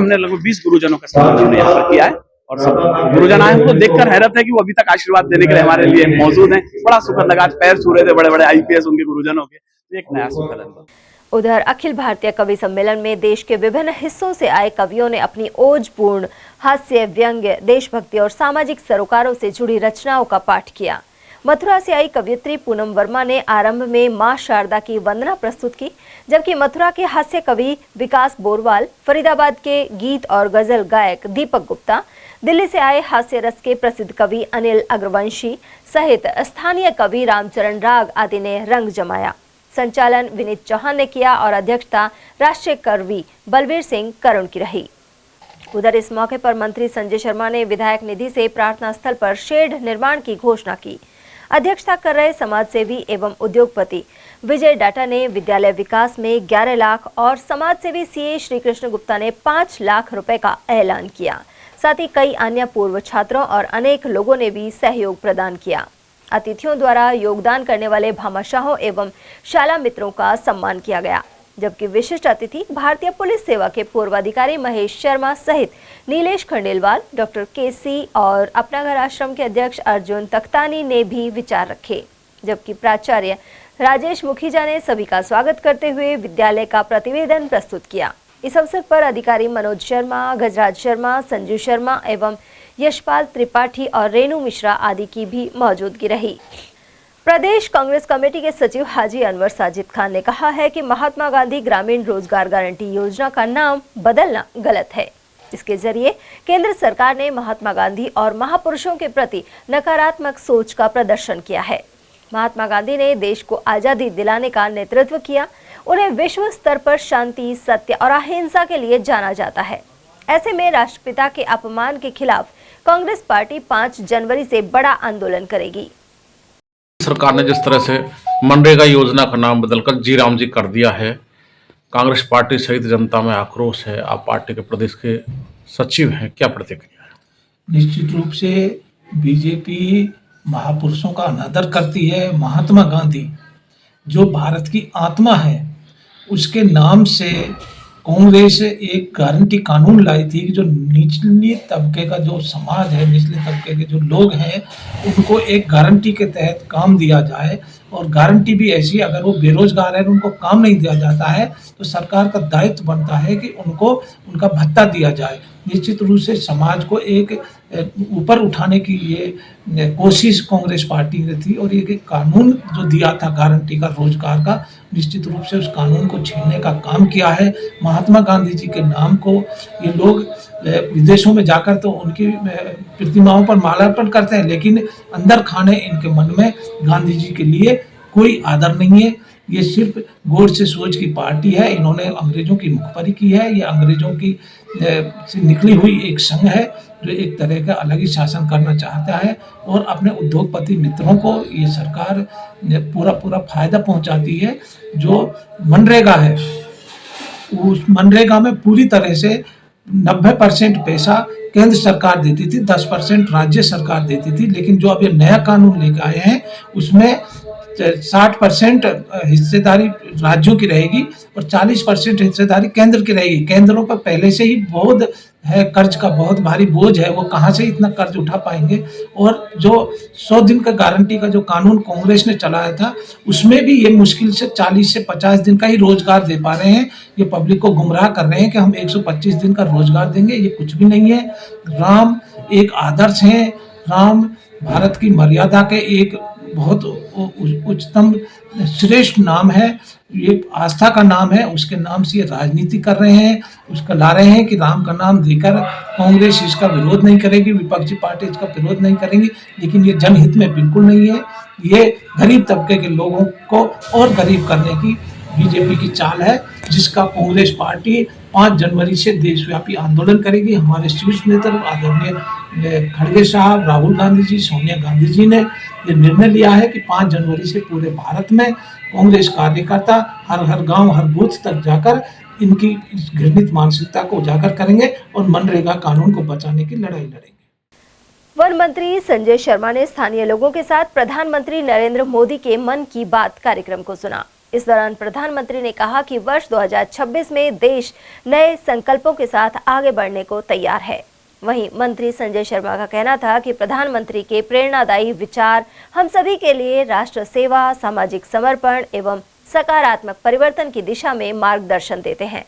लगभग 20 गुरुजनों का सम्मान हमने यहाँ पर किया है, और सब गुरुजन आए, उनको देखकर हैरत है कि वो अभी तक आशीर्वाद देने के लिए हमारे लिए मौजूद हैं। बड़ा सुखद लगा, पैर छू रहे थे बड़े बड़े IPS उनके गुरुजनों के, एक नया सुखद अनुभव। उधर अखिल भारतीय कवि सम्मेलन में देश के विभिन्न हिस्सों से आए कवियों ने अपनी ओजपूर्ण हास्य, व्यंग्य, देशभक्ति और सामाजिक सरोकारों से जुड़ी रचनाओं का पाठ किया। मथुरा से आई कवयित्री पूनम वर्मा ने आरंभ में मां शारदा की वंदना प्रस्तुत की, जबकि मथुरा के हास्य कवि विकास बोरवाल, फरीदाबाद के गीत और गजल गायक दीपक गुप्ता, दिल्ली से आए हास्य रस के प्रसिद्ध कवि अनिल अग्रवंशी सहित स्थानीय कवि रामचरण राग आदि ने रंग जमाया। संचालन विनीत चौहान ने किया और अध्यक्षता राष्ट्रीय कवि बलबीर सिंह करुण की रही। उधर इस मौके पर मंत्री संजय शर्मा ने विधायक निधि से प्रार्थना स्थल पर शेड निर्माण की घोषणा की। अध्यक्षता कर रहे समाजसेवी एवं उद्योगपति विजय डाटा ने विद्यालय विकास में 11 लाख और समाजसेवी CA श्री कृष्ण गुप्ता ने 5 लाख रुपए का ऐलान किया। साथ ही कई अन्य पूर्व छात्रों और अनेक लोगों ने भी सहयोग प्रदान किया। अतिथियों द्वारा योगदान करने वाले भामाशाहों एवं शाला मित्रों का सम्मान किया गया, जबकि विशिष्ट अतिथि भारतीय पुलिस सेवा के पूर्व अधिकारी महेश शर्मा सहित नीलेश खंडेलवाल, डॉक्टर KC और अपनाघर आश्रम के अध्यक्ष अर्जुन तख्तानी ने भी विचार रखे, जबकि प्राचार्य राजेश मुखीजा ने सभी का स्वागत करते हुए विद्यालय का प्रतिवेदन प्रस्तुत किया। इस अवसर पर अधिकारी मनोज शर्मा, गजराज शर्मा, संजू शर्मा एवं यशपाल त्रिपाठी और रेणु मिश्रा आदि की भी मौजूदगी रही। प्रदेश कांग्रेस कमेटी के सचिव हाजी अनवर साजिद खान ने कहा है कि महात्मा गांधी ग्रामीण रोजगार गारंटी योजना का नाम बदलना गलत है। इसके जरिए केंद्र सरकार ने महात्मा गांधी और महापुरुषों के प्रति नकारात्मक सोच का प्रदर्शन किया है। महात्मा गांधी ने देश को आजादी दिलाने का नेतृत्व किया। उन्हें विश्व स्तर पर शांति, सत्य और अहिंसा के लिए जाना जाता है। ऐसे में राष्ट्रपिता के अपमान के खिलाफ कांग्रेस पार्टी 5 जनवरी से बड़ा आंदोलन करेगी। सरकार ने जिस तरह से मनरेगा योजना का नाम बदलकर जी राम जी कर दिया है, कांग्रेस पार्टी सहित जनता में आक्रोश है। आप पार्टी के प्रदेश के सचिव हैं, क्या प्रतिक्रिया है? निश्चित रूप से बीजेपी महापुरुषों का अनादर करती है। महात्मा गांधी जो भारत की आत्मा है, उसके नाम से कांग्रेस एक गारंटी कानून लाई थी कि जो निचले तबके का जो समाज है, निचले तबके के जो लोग हैं, उनको एक गारंटी के तहत काम दिया जाए। और गारंटी भी ऐसी, अगर वो बेरोजगार है उनको काम नहीं दिया जाता है तो सरकार का दायित्व बनता है कि उनको उनका भत्ता दिया जाए। निश्चित रूप से समाज को एक ऊपर उठाने की ये कोशिश कांग्रेस पार्टी ने थी, और ये कानून जो दिया था गारंटी का, रोजगार का, निश्चित रूप से उस कानून को छीनने का काम किया है। महात्मा गांधी जी के नाम को ये लोग विदेशों में जाकर तो उनकी प्रतिमाओं पर माल्यार्पण करते हैं, लेकिन अंदर खाने इनके मन में गांधी जी के लिए कोई आदर नहीं है। ये सिर्फ गोड़ से सोच की पार्टी है। इन्होंने अंग्रेजों की मुखबरी की है। ये अंग्रेजों की से निकली हुई एक संघ है जो एक तरह का अलग ही शासन करना चाहता है, और अपने उद्योगपति मित्रों को ये सरकार पूरा फायदा पहुंचाती है। जो मनरेगा है, उस मनरेगा में पूरी तरह से 90% पैसा केंद्र सरकार देती थी, 10% राज्य सरकार देती थी, लेकिन जो अब ये नया कानून लेकर आए हैं उसमें 60% हिस्सेदारी राज्यों की रहेगी और 40% हिस्सेदारी केंद्र की रहेगी। केंद्रों पर पहले से ही बहुत है, कर्ज का बहुत भारी बोझ है, वो कहाँ से इतना कर्ज उठा पाएंगे। और जो 100 दिन का गारंटी का जो कानून कांग्रेस ने चलाया था, उसमें भी ये मुश्किल से 40 से 50 दिन का ही रोजगार दे पा रहे हैं। ये पब्लिक को गुमराह कर रहे हैं कि हम 125 दिन का रोजगार देंगे, ये कुछ भी नहीं है। राम एक आदर्श है, राम भारत की मर्यादा के एक बहुत उच्चतम श्रेष्ठ नाम है, ये आस्था का नाम है, उसके नाम से ये राजनीति कर रहे हैं, उसका ला रहे हैं कि राम का नाम देकर कांग्रेस इसका विरोध नहीं करेगी, विपक्षी पार्टी इसका विरोध नहीं करेंगी, लेकिन ये जनहित में बिल्कुल नहीं है। ये गरीब तबके के लोगों को और गरीब करने की बीजेपी की चाल है, जिसका कांग्रेस पार्टी 5 जनवरी से देशव्यापी आंदोलन करेगी। हमारे शीर्ष नेता आदरणीय खड़गे साहब, राहुल गांधी जी, सोनिया गांधी जी ने ये निर्णय लिया है कि 5 जनवरी से पूरे भारत में कांग्रेस कार्यकर्ता हर गांव, हर बूथ तक जाकर इनकी घृणित मानसिकता को उजागर करेंगे और मनरेगा कानून को बचाने की लड़ाई लड़ेंगे। वन मंत्री संजय शर्मा ने स्थानीय लोगों के साथ प्रधानमंत्री नरेंद्र मोदी के मन की बात कार्यक्रम को सुना। इस दौरान प्रधानमंत्री ने कहा कि वर्ष 2026 में देश नए संकल्पों के साथ आगे बढ़ने को तैयार है। वहीं मंत्री संजय शर्मा का कहना था कि प्रधानमंत्री के प्रेरणादायी विचार हम सभी के लिए राष्ट्र सेवा, सामाजिक समर्पण एवं सकारात्मक परिवर्तन की दिशा में मार्गदर्शन देते हैं।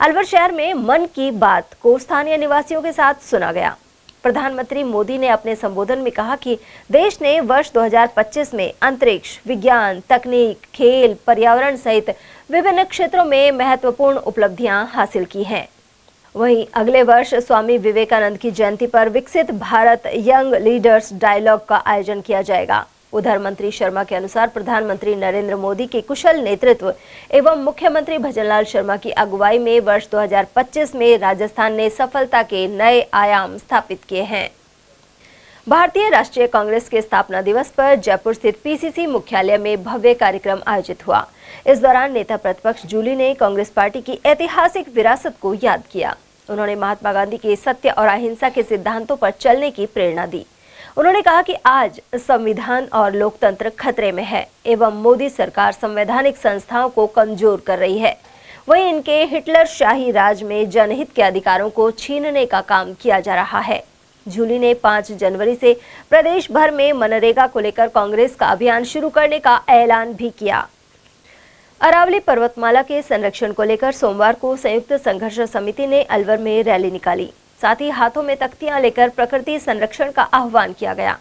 अलवर शहर में मन की बात को स्थानीय निवासियों के साथ सुना गया। प्रधानमंत्री मोदी ने अपने संबोधन में कहा कि देश ने वर्ष 2025 में अंतरिक्ष, विज्ञान, तकनीक, खेल, पर्यावरण सहित विभिन्न क्षेत्रों में महत्वपूर्ण उपलब्धियां हासिल की हैं। वहीं अगले वर्ष स्वामी विवेकानंद की जयंती पर विकसित भारत यंग लीडर्स डायलॉग का आयोजन किया जाएगा। उधर मंत्री शर्मा के अनुसार प्रधानमंत्री नरेंद्र मोदी के कुशल नेतृत्व एवं मुख्यमंत्री भजनलाल शर्मा की अगुवाई में वर्ष 2025 में राजस्थान ने सफलता के नए आयाम स्थापित किए हैं। भारतीय राष्ट्रीय कांग्रेस के स्थापना दिवस पर जयपुर स्थित पीसीसी मुख्यालय में भव्य कार्यक्रम आयोजित हुआ। इस दौरान नेता प्रतिपक्ष जूली ने कांग्रेस पार्टी की ऐतिहासिक विरासत को याद किया। उन्होंने महात्मा गांधी के सत्य और अहिंसा के सिद्धांतों पर चलने की प्रेरणा दी। उन्होंने कहा कि आज संविधान और लोकतंत्र खतरे में है एवं मोदी सरकार संवैधानिक संस्थाओं को कमजोर कर रही है। वहीं इनके हिटलर शाही राज में जनहित के अधिकारों को छीनने का काम किया जा रहा है। जूली ने 5 जनवरी से प्रदेश भर में मनरेगा को लेकर कांग्रेस का अभियान शुरू करने का ऐलान भी किया। अरावली पर्वतमाला के संरक्षण को लेकर सोमवार को संयुक्त संघर्ष समिति ने अलवर में रैली निकाली। साथ ही हाथों में तख्तियां लेकर प्रकृति संरक्षण का आह्वान किया गया।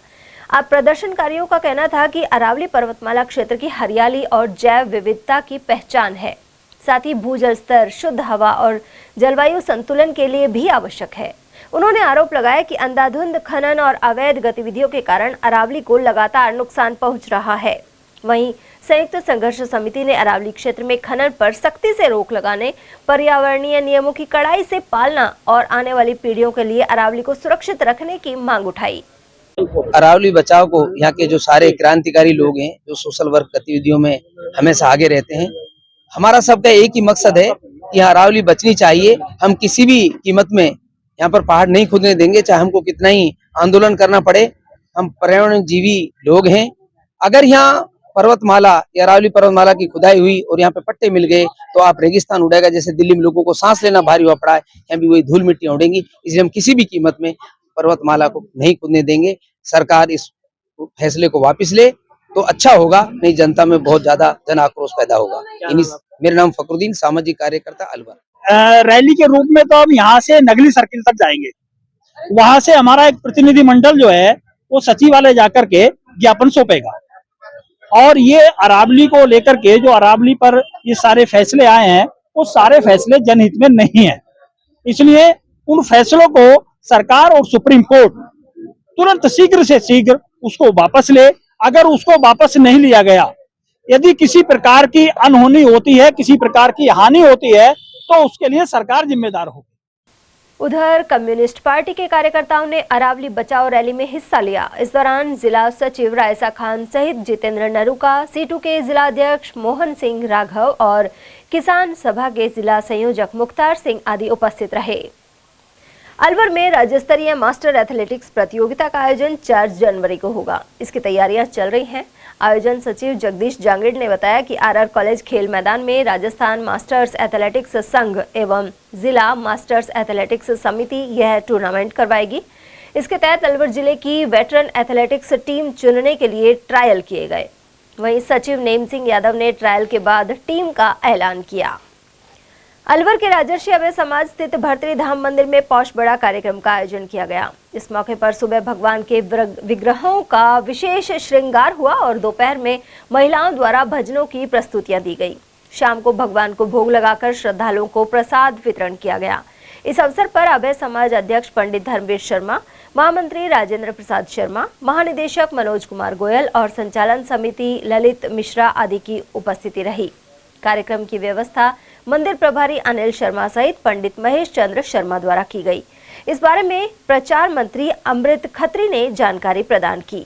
अब प्रदर्शनकारियों का कहना था कि अरावली पर्वतमाला क्षेत्र की हरियाली और जैव विविधता की पहचान है। साथ ही भूजल स्तर, शुद्ध हवा और जलवायु संतुलन के लिए भी आवश्यक है। उन्होंने आरोप लगाया कि अंधाधुंध खनन और अवैध गतिविधियों के कारण अरावली को लगातार नुकसान पहुंच रहा है। वहीं संयुक्त संघर्ष समिति ने अरावली क्षेत्र में खनन पर सख्ती से रोक लगाने, पर्यावरणीय नियमों की कड़ाई से पालना और आने वाली पीढ़ियों के लिए अरावली को सुरक्षित रखने की मांग उठाई। अरावली बचाव को यहाँ के जो सारे क्रांतिकारी लोग हैं, जो सोशल वर्क गतिविधियों में हमेशा आगे रहते हैं, हमारा सबका एक ही मकसद है कि अरावली बचनी चाहिए। हम किसी भी कीमत में यहाँ पर पहाड़ नहीं खुदने देंगे, चाहे हमको कितना ही आंदोलन करना पड़े। हम पर्यावरण जीवी लोग हैं। अगर यहाँ पर्वतमाला या अरावली पर्वतमाला की खुदाई हुई और यहाँ पे पट्टे मिल गए तो आप रेगिस्तान उड़ेगा। जैसे दिल्ली में लोगों को सांस लेना भारी हुआ पड़ा है, यहाँ भी वही धूल मिट्टी उड़ेंगी। इसलिए हम किसी भी कीमत में पर्वतमाला को नहीं खुदने देंगे। सरकार इस फैसले को वापस ले तो अच्छा होगा, नहीं जनता में बहुत ज्यादा जन आक्रोश पैदा होगा। मेरा नाम फकरुद्दीन, सामाजिक कार्यकर्ता अलवर। रैली के रूप में तो हम यहाँ से नगली सर्किल तक जाएंगे। वहां से हमारा एक प्रतिनिधि मंडल जो है वो सचिवालय जाकर के ज्ञापन सौंपेगा। और ये अरावली को लेकर के जो अरावली पर ये सारे फैसले आए हैं, वो सारे फैसले जनहित में नहीं है। इसलिए उन फैसलों को सरकार और सुप्रीम कोर्ट तुरंत शीघ्र से शीघ्र उसको वापस ले। अगर उसको वापस नहीं लिया गया, यदि किसी प्रकार की अनहोनी होती है, किसी प्रकार की हानि होती है, तो उसके लिए सरकार जिम्मेदार होगी। उधर कम्युनिस्ट पार्टी के कार्यकर्ताओं ने अरावली बचाओ रैली में हिस्सा लिया। इस दौरान जिला सचिव रायसा खान सहित जितेंद्र नरूका, सीटू के जिला अध्यक्ष मोहन सिंह राघव और किसान सभा के जिला संयोजक मुख्तार सिंह आदि उपस्थित रहे। अलवर में राज्य स्तरीय मास्टर एथलेटिक्स प्रतियोगिता का आयोजन 4 जनवरी को होगा। इसकी तैयारियां चल रही हैं। आयोजन सचिव जगदीश जांगड़ ने बताया कि आरआर कॉलेज खेल मैदान में राजस्थान मास्टर्स एथलेटिक्स संघ एवं जिला मास्टर्स एथलेटिक्स समिति यह टूर्नामेंट करवाएगी। इसके तहत अलवर जिले की वेटरन एथलेटिक्स टीम चुनने के लिए ट्रायल किए गए। वहीं सचिव नेम सिंह यादव ने ट्रायल के बाद टीम का ऐलान किया। अलवर के राजर्षि अभय समाज स्थित भर्तृ धाम मंदिर में पौष बड़ा कार्यक्रम का आयोजन किया गया। इस मौके पर सुबह भगवान के विग्रहों का विशेष श्रृंगार हुआ और दोपहर में महिलाओं द्वारा भजनों की प्रस्तुतियां दी गई। शाम को भगवान को भोग लगाकर श्रद्धालुओं को प्रसाद वितरण किया गया। इस अवसर पर अभय समाज अध्यक्ष पंडित धर्मवीर शर्मा, महामंत्री राजेंद्र प्रसाद शर्मा, महानिदेशक मनोज कुमार गोयल और संचालन समिति ललित मिश्रा आदि की उपस्थिति रही। कार्यक्रम की व्यवस्था मंदिर प्रभारी अनिल शर्मा सहित पंडित महेश चंद्र शर्मा द्वारा की गई। इस बारे में प्रचार मंत्री अमृत खत्री ने जानकारी प्रदान की।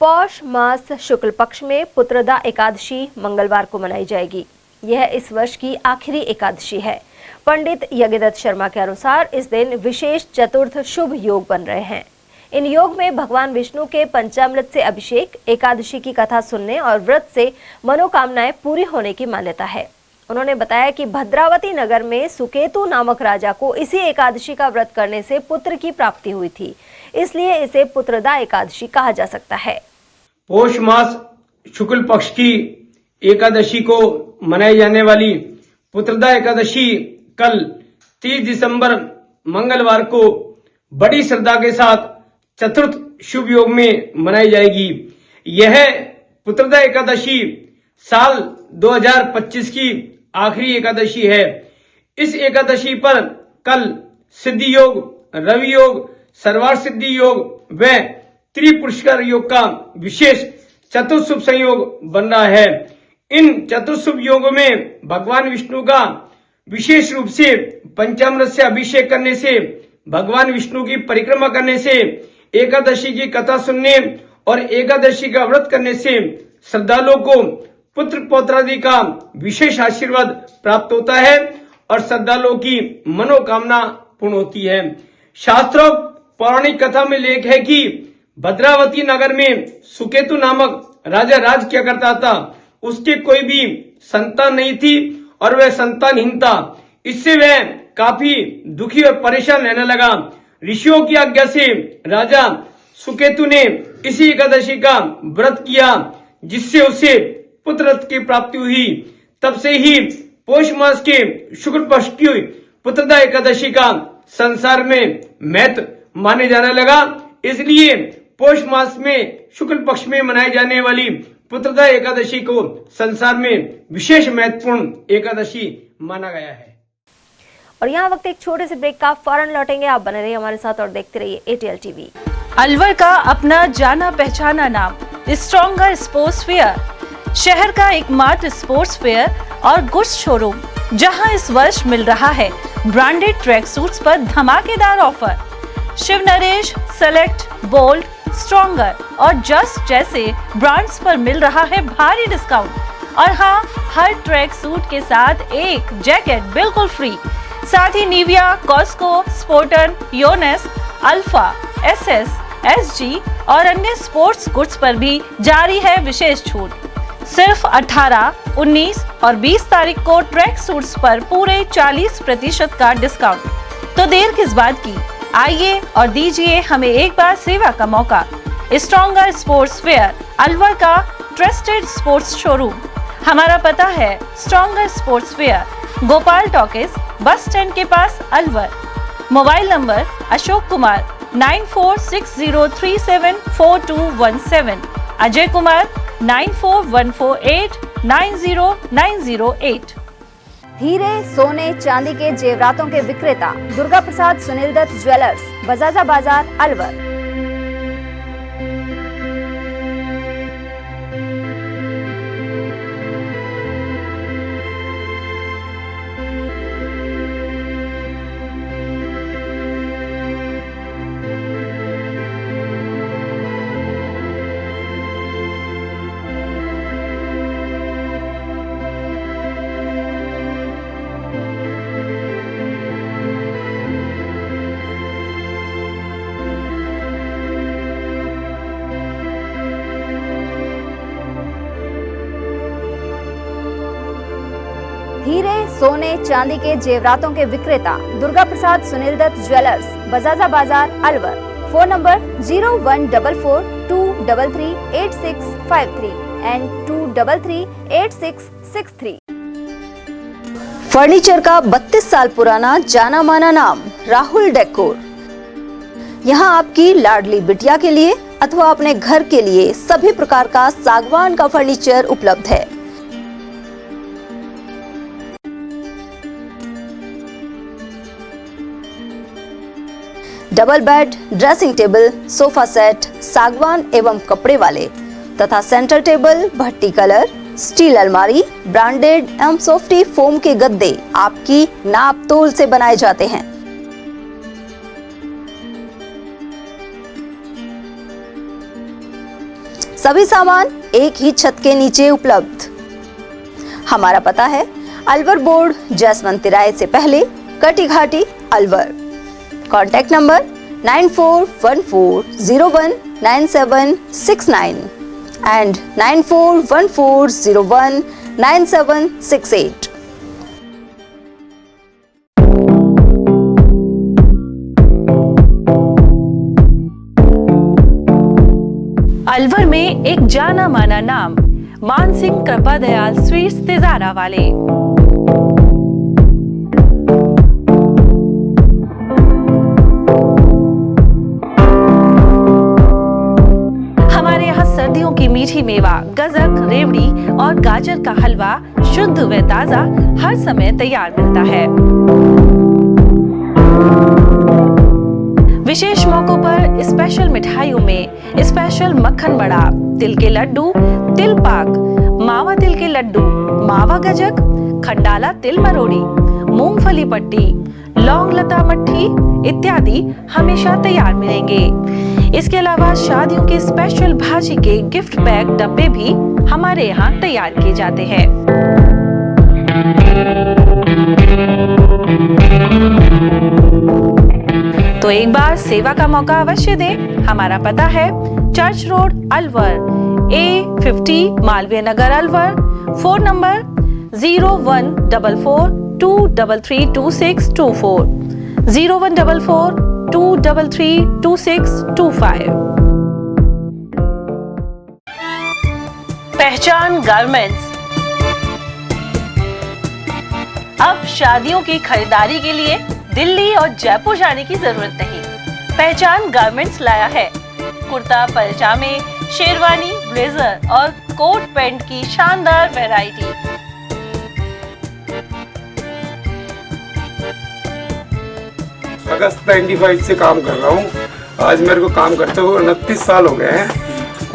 पौष मास शुक्ल पक्ष में पुत्रदा एकादशी मंगलवार को मनाई जाएगी। यह इस वर्ष की आखिरी एकादशी है। पंडित यज्ञदत्त शर्मा के अनुसार इस दिन विशेष चतुर्थ शुभ योग बन रहे हैं। इन योग में भगवान विष्णु के पंचामृत से अभिषेक, एकादशी की कथा सुनने और व्रत से मनोकामनाएं पूरी होने की मान्यता है। उन्होंने बताया कि भद्रावती नगर में सुकेतु नामक राजा को इसी एकादशी का व्रत करने से पुत्र की प्राप्ति हुई थी, इसलिए इसे पुत्रदा एकादशी कहा जा सकता है। पौष मास शुक्ल पक्ष की एकादशी को मनाई जाने वाली पुत्रदा एकादशी कल 30 दिसंबर मंगलवार को बड़ी श्रद्धा के साथ चतुर्थ शुभ योग में मनाई जाएगी। यह पुत्रदा एकादशी साल 2025 की आखिरी एकादशी है। इस एकादशी पर कल सिद्धि योग, रवि योग, सर्वार्थ सिद्धि योग व त्रिपुरुषकर योग का विशेष चतुर्शुभ संयोग बन रहा है। इन चतुर्शुभ योगों में भगवान विष्णु का विशेष रूप से पंचामृत से अभिषेक करने से, भगवान विष्णु की परिक्रमा करने से, एकादशी की कथा सुनने और एकादशी का व्रत करने से श्रद्धालुओं को पुत्र पौत्रादि का विशेष आशीर्वाद प्राप्त होता है और श्रद्धालुओं की मनोकामना पूर्ण होती है। शास्त्रों पौराणिक कथा में लेख है कि भद्रावती नगर में सुकेतु नामक राजा राज किया करता था। उसके कोई भी संतान नहीं थी और वह संतानहीन था। इससे वह काफी दुखी और परेशान रहने लगा। ऋषियों की आज्ञा से राजा सुकेतु ने इसी एकादशी का व्रत किया, जिससे उसे पुत्र की प्राप्ति हुई। तब से ही पौष मास के शुक्ल पक्ष की पुत्रदा एकादशी का संसार में महत्व माने जाने लगा। इसलिए पौष मास में शुक्ल पक्ष में मनाई जाने वाली पुत्रदा एकादशी को संसार में विशेष महत्वपूर्ण एकादशी माना गया है। और यहाँ वक्त एक छोटे से ब्रेक का, फौरन लौटेंगे। आप बने रहिए हमारे साथ और देखते रहिए ATL TV। अलवर का अपना जाना पहचाना नाम स्ट्रॉन्गर स्पोर्ट्स फेयर, शहर का एकमात्र स्पोर्ट्स फेयर और गुड्स शोरूम, जहां इस वर्ष मिल रहा है ब्रांडेड ट्रैक सूट्स पर धमाकेदार offer. Shiv Naresh, select, bold, stronger और जस्ट जैसे ब्रांड्स पर मिल रहा है भारी डिस्काउंट। और हाँ, हर ट्रैक सूट के साथ एक जैकेट बिल्कुल फ्री। साथ ही Nivia, Cosco, Spartan, Yonex, Alpha, SS, SG और अन्य स्पोर्ट्स गुड्स पर भी जारी है विशेष छूट। सिर्फ 18, 19 और 20 तारीख को ट्रैक सूट्स पर पूरे 40% का डिस्काउंट। तो देर किस बात की, आइए और दीजिए हमें एक बार सेवा का मौका। स्ट्रॉन्गर स्पोर्ट्स फेयर, अलवर का ट्रस्टेड स्पोर्ट्स शोरूम। हमारा पता है stronger sports fair, Gopal talkies, bus stand के पास, अलवर। Mobile number Ashok Kumar 9460374217, Ajay Kumar 9414890908। हीरे, सोने, चांदी के जेवरातों के विक्रेता दुर्गा प्रसाद सुनील दत्त ज्वेलर्स, बजाजा बाजार, अलवर। हीरे, सोने, चांदी के जेवरातों के विक्रेता Durga Prasad Sunil Dutt jewellers, Bajaja Bazaar, Alwar. Phone number 0144233853 and 2338663। Furniture का 32 साल पुराना जाना माना नाम राहुल डेकोर। यहाँ आपकी लाडली बिटिया के लिए अथवा अपने घर के लिए सभी प्रकार का सागवान का फर्नीचर उपलब्ध है। Double bed, dressing table, sofa set सागवान एवं कपड़े वाले तथा सेंटर टेबल, भट्टी कलर, स्टील अलमारी, ब्रांडेड एवं सॉफ्टी फोम के गद्दे आपकी नाप तोल से बनाए जाते हैं। सभी सामान एक ही छत के नीचे उपलब्ध। हमारा पता है अलवर बोर्ड, जैसवंत तिराहे से पहले, कटी घाटी, Alwar. Contact number 9414019769 and 9414019768। Alwar में एक जाना माना नाम मानसिंह कृपा दयाल स्वीट्स तिजारा वाले। हमारे यहाँ सर्दियों की मीठी मेवा, गजक, रेवड़ी और गाजर का हलवा शुद्ध व ताजा हर समय तैयार मिलता है। विशेष मौकों पर स्पेशल मिठाइयों में स्पेशल मक्खन बड़ा, तिल के लड्डू, तिल पाक, मावा तिल के लड्डू, मावा गजक, खंडाला तिल मरोड़ी, मूंगफली पट्टी, लौंग लता मट्ठी इत्यादि हमेशा तैयार मिलेंगे। इसके अलावा शादियों के स्पेशल भाजी के गिफ्ट पैक डब्बे भी हमारे यहाँ तैयार किए जाते हैं। तो एक बार सेवा का मौका अवश्य दें। हमारा पता है church road, Alwar, A50 Malviya Nagar, Alwar. Phone number 014423326240, 0144233225। पहचान गारमेंट्स। अब शादियों की खरीदारी के लिए दिल्ली और जयपुर जाने की जरूरत नहीं। पहचान गारमेंट्स लाया है कुर्ता, पैजामे, शेरवानी, ब्लेजर और कोट पैंट की शानदार वैरायटी। अगस्त 95 से काम कर रहा हूँ। आज मेरे को काम करते हुए 29 साल हो गए हैं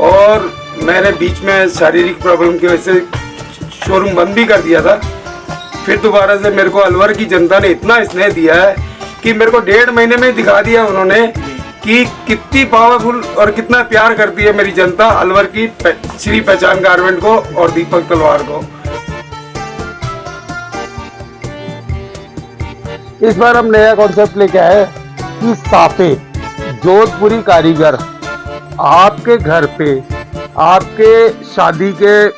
और मैंने बीच में शारीरिक प्रॉब्लम की वजह से शोरूम बंद भी कर दिया था। फिर दोबारा से मेरे को अलवर की जनता ने इतना स्नेह दिया है कि मेरे को 1.5 महीने में दिखा दिया उन्होंने कि कितनी पावरफुल और कितना प्यार करती है मेरी जनता अलवर की श्री पहचान गारमेंट को और दीपक तलवार को। इस बार हम नया कॉन्सेप्ट लेके आए कि साफे जोधपुरी कारीगर आपके घर पे, आपके शादी के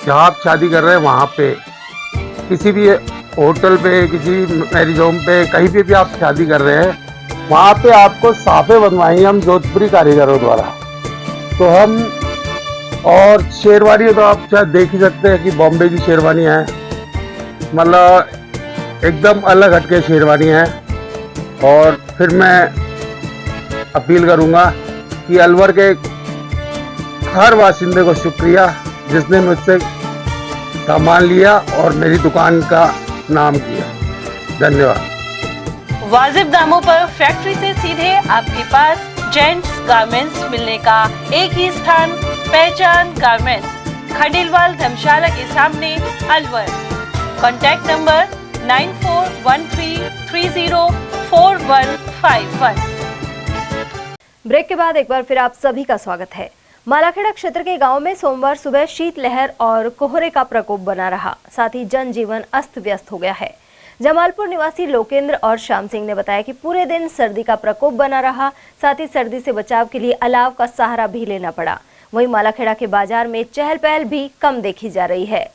जहाँ आप शादी कर रहे हैं वहाँ पे, किसी भी होटल पे, किसी मैरिज होम पे, कहीं पे भी आप शादी कर रहे हैं वहाँ पे आपको साफे बनवाएंगे हम जोधपुरी कारीगरों द्वारा। तो हम और शेरवानी तो आप शायद देख ही सकते हैं कि बॉम्बे की शेरवानी है, मतलब एकदम अलग हटके शेरवानी है। और फिर मैं अपील करूँगा कि अलवर के हर वासिंदे को शुक्रिया जिसने मुझसे सामान लिया और मेरी दुकान का नाम किया। धन्यवाद। वाजिब दामों पर फैक्ट्री से सीधे आपके पास जेंट्स गारमेंट्स मिलने का एक ही स्थान, पहचान गारमेंट्स, खंडेलवाल धर्मशाला के सामने, अलवर। Contact number 9413304151। ब्रेक के बाद एक बार फिर आप सभी का स्वागत है। मालाखेड़ा क्षेत्र के गांव में सोमवार सुबह शीतलहर और कोहरे का प्रकोप बना रहा, साथ ही जनजीवन अस्त व्यस्त हो गया है। जमालपुर निवासी लोकेंद्र और श्याम सिंह ने बताया कि पूरे दिन सर्दी का प्रकोप बना रहा, साथ ही सर्दी से बचाव के लिए अलाव का सहारा भी लेना पड़ा। वहीं मालाखेड़ा के बाजार में चहल पहल भी कम देखी जा रही है।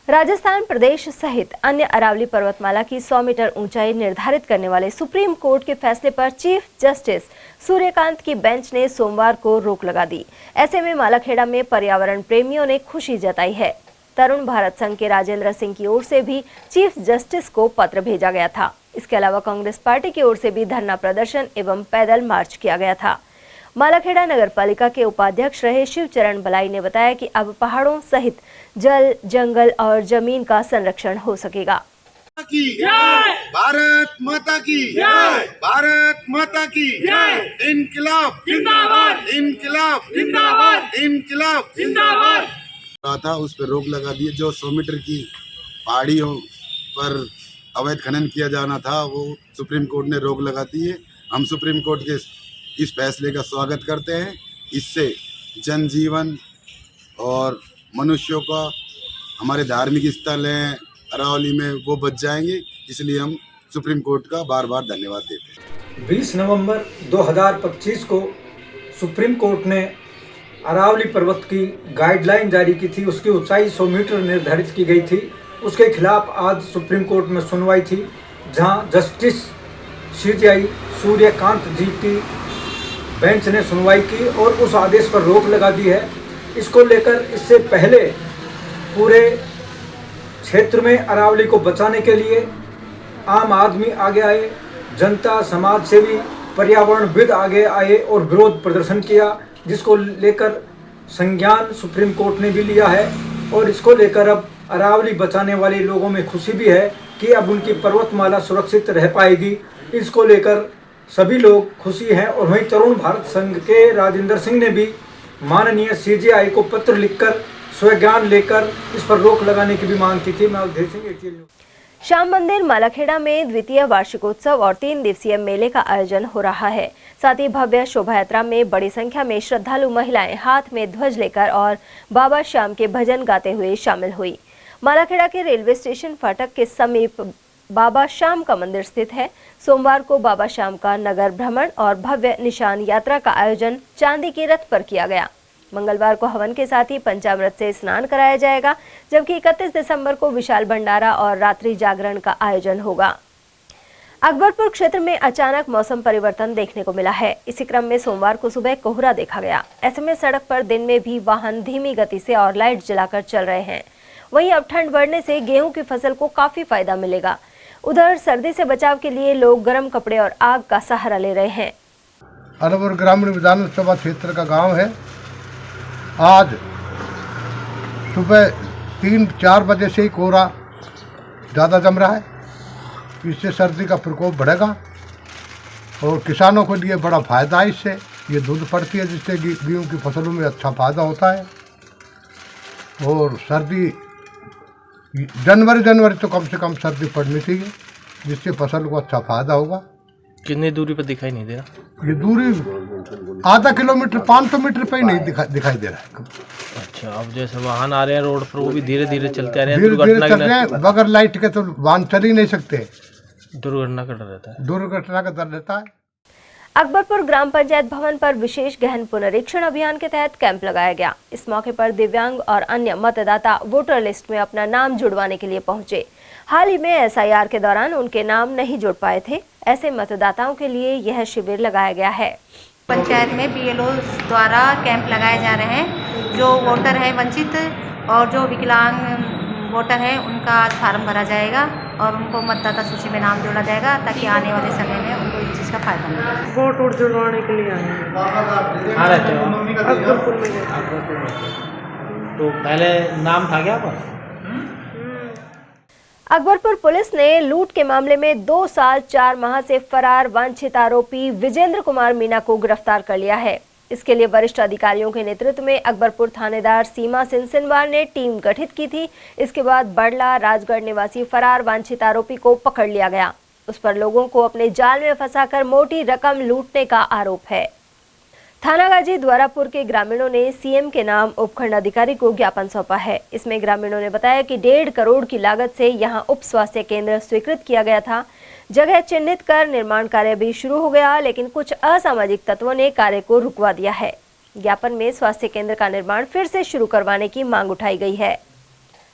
राजस्थान प्रदेश सहित अन्य अरावली पर्वतमाला की 100 मीटर ऊंचाई निर्धारित करने वाले सुप्रीम कोर्ट के फैसले पर चीफ जस्टिस सूर्यकांत की बेंच ने सोमवार को रोक लगा दी। ऐसे में मालाखेड़ा में पर्यावरण प्रेमियों ने खुशी जताई है। तरुण भारत संघ के राजेंद्र सिंह की ओर से भी चीफ जस्टिस को पत्र भेजा गया था। इसके अलावा कांग्रेस पार्टी की ओर से भी धरना प्रदर्शन एवं पैदल मार्च किया गया था। मालाखेड़ा नगर पालिका के उपाध्यक्ष रहे शिवचरण बलाई ने बताया कि अब पहाड़ों सहित जल, जंगल और जमीन का संरक्षण हो सकेगा। भारत माता की जय, भारत माता की जय, इनकलाब जिंदाबाद, इनकलाब जिंदाबाद, इनकलाब जिंदाबाद। रहा था उस पर रोक लगा दी। जो 100 मीटर की पहाड़ियों पर अवैध खनन किया जाना था वो सुप्रीम कोर्ट ने रोक लगा दी है। हम सुप्रीम कोर्ट के इस फैसले का स्वागत करते हैं। इससे जनजीवन और मनुष्यों का, हमारे धार्मिक स्थल हैं अरावली में, वो बच जाएंगे। इसलिए हम सुप्रीम कोर्ट का बार बार धन्यवाद देते हैं। 20 नवंबर 2025 को सुप्रीम कोर्ट ने अरावली पर्वत की गाइडलाइन जारी की थी। उसकी ऊंचाई 100 मीटर निर्धारित की गई थी। उसके खिलाफ आज सुप्रीम कोर्ट में सुनवाई थी, जहां जस्टिस CJI सूर्यकांत जी की बेंच ने सुनवाई की और उस आदेश पर रोक लगा दी है। इसको लेकर इससे पहले पूरे क्षेत्र में अरावली को बचाने के लिए आम आदमी आगे आए, जनता, समाज सेवी, पर्यावरणविद आगे आए और विरोध प्रदर्शन किया, जिसको लेकर संज्ञान सुप्रीम कोर्ट ने भी लिया है। और इसको लेकर अब अरावली बचाने वाले लोगों में खुशी भी है कि अब उनकी पर्वतमाला सुरक्षित रह पाएगी। इसको लेकर सभी लोग खुशी हैं। और वहीं तरुण भारत संघ के राजेंद्र सिंह ने भी माननीय CJI को पत्र लिखकर स्वज्ञान लेकर इस पर रोक लगाने की भी मांग की थी। मैं अवधेश सिंह। श्याम मंदिर मालाखेड़ा में द्वितीय वार्षिकोत्सव और 3 दिवसीय मेले का आयोजन हो रहा है। साथ ही भव्य शोभा यात्रा में बड़ी संख्या में श्रद्धालु महिलाएं हाथ में ध्वज लेकर और बाबा श्याम के भजन गाते हुए शामिल हुई। मालाखेड़ा के रेलवे स्टेशन फाटक के समीप बाबा श्याम का मंदिर स्थित है। सोमवार को बाबा श्याम का नगर भ्रमण और भव्य निशान यात्रा का आयोजन चांदी के रथ पर किया गया। मंगलवार को हवन के साथ ही पंचामृत से स्नान कराया जाएगा, जबकि 31 दिसंबर को विशाल भंडारा और रात्रि जागरण का आयोजन होगा। अकबरपुर क्षेत्र में अचानक मौसम परिवर्तन देखने को मिला है। इसी क्रम में सोमवार को सुबह कोहरा देखा गया। ऐसे में सड़क पर दिन में भी वाहन धीमी गति से और लाइट जलाकर चल रहे हैं। वहीं अब ठंड बढ़ने से गेहूं की फसल को काफी फायदा मिलेगा। उधर सर्दी से बचाव के लिए लोग गर्म कपड़े और आग का सहारा ले रहे हैं। अकबरपुर ग्रामीण विधानसभा क्षेत्र का गांव है। आज सुबह 3-4 बजे से ही कोहरा ज़्यादा जम रहा है। इससे सर्दी का प्रकोप बढ़ेगा और किसानों के लिए बड़ा फायदा है। इससे ये दूध पड़ती है, जिससे गेहूं की फसलों में अच्छा फायदा होता है। और सर्दी जनवरी तो कम से कम सर्दी पड़नी चाहिए, जिससे फसल को अच्छा फायदा होगा। कितनी दूरी पर दिखाई नहीं दे रहा? ये दूरी आधा किलोमीटर 500 मीटर पे ही नहीं दिखाई दे रहा है। अच्छा, अब जैसे वाहन आ रहे हैं रोड पर, वो भी धीरे धीरे चलते आ रहे हैं। धीरे धीरे चल रहे हैं, बगैर लाइट के तो वाहन चल ही नहीं सकते। दुर्घटना का डर रहता है। दुर्घटना का डर रहता है। अकबरपुर ग्राम पंचायत भवन पर विशेष गहन पुनरीक्षण अभियान के तहत कैंप लगाया गया। इस मौके पर दिव्यांग और अन्य मतदाता वोटर लिस्ट में अपना नाम जुड़वाने के लिए पहुंचे। हाल ही में SIR के दौरान उनके नाम नहीं जुड़ पाए थे। ऐसे मतदाताओं के लिए यह शिविर लगाया गया है। पंचायत में BLO द्वारा कैंप लगाए जा रहे हैं। जो वोटर है वंचित और जो विकलांग वोटर है, उनका आज फार्म भरा जाएगा और उनको मतदाता सूची में नाम जोड़ा जाएगा, ताकि आने वाले समय में उनको इस चीज़ का फायदा मिले। वोट जुड़वाने के लिए आए हैं। कहाँ रहते हो? अकबरपुर में। तो पहले नाम था क्या आपका? अकबरपुर पुलिस ने लूट के मामले में 2 साल 4 माह से फरार वांछित आरोपी विजेंद्र कुमार मीणा को गिरफ्तार कर लिया है। इसके लिए वरिष्ठ अधिकारियों के नेतृत्व में अकबरपुर थानेदार सीमा सिंह सिनवार ने टीम गठित की थी। इसके बाद बड़ला राजगढ़ निवासी फरार वांछित आरोपी को पकड़ लिया गया। उस पर लोगों को अपने जाल में फंसाकर मोटी रकम लूटने का आरोप है। थानागाजी द्वारापुर के ग्रामीणों ने CM के नाम उपखंड अधिकारी को ज्ञापन सौंपा है। इसमें ग्रामीणों ने बताया कि 1.5 करोड़ की लागत से यहां उप स्वास्थ्य केंद्र स्वीकृत किया गया था। जगह चिन्हित कर निर्माण कार्य भी शुरू हो गया, लेकिन कुछ असामाजिक तत्वों ने कार्य को रुकवा दिया है। ज्ञापन में स्वास्थ्य केंद्र का निर्माण फिर से शुरू करवाने की मांग उठाई गई है।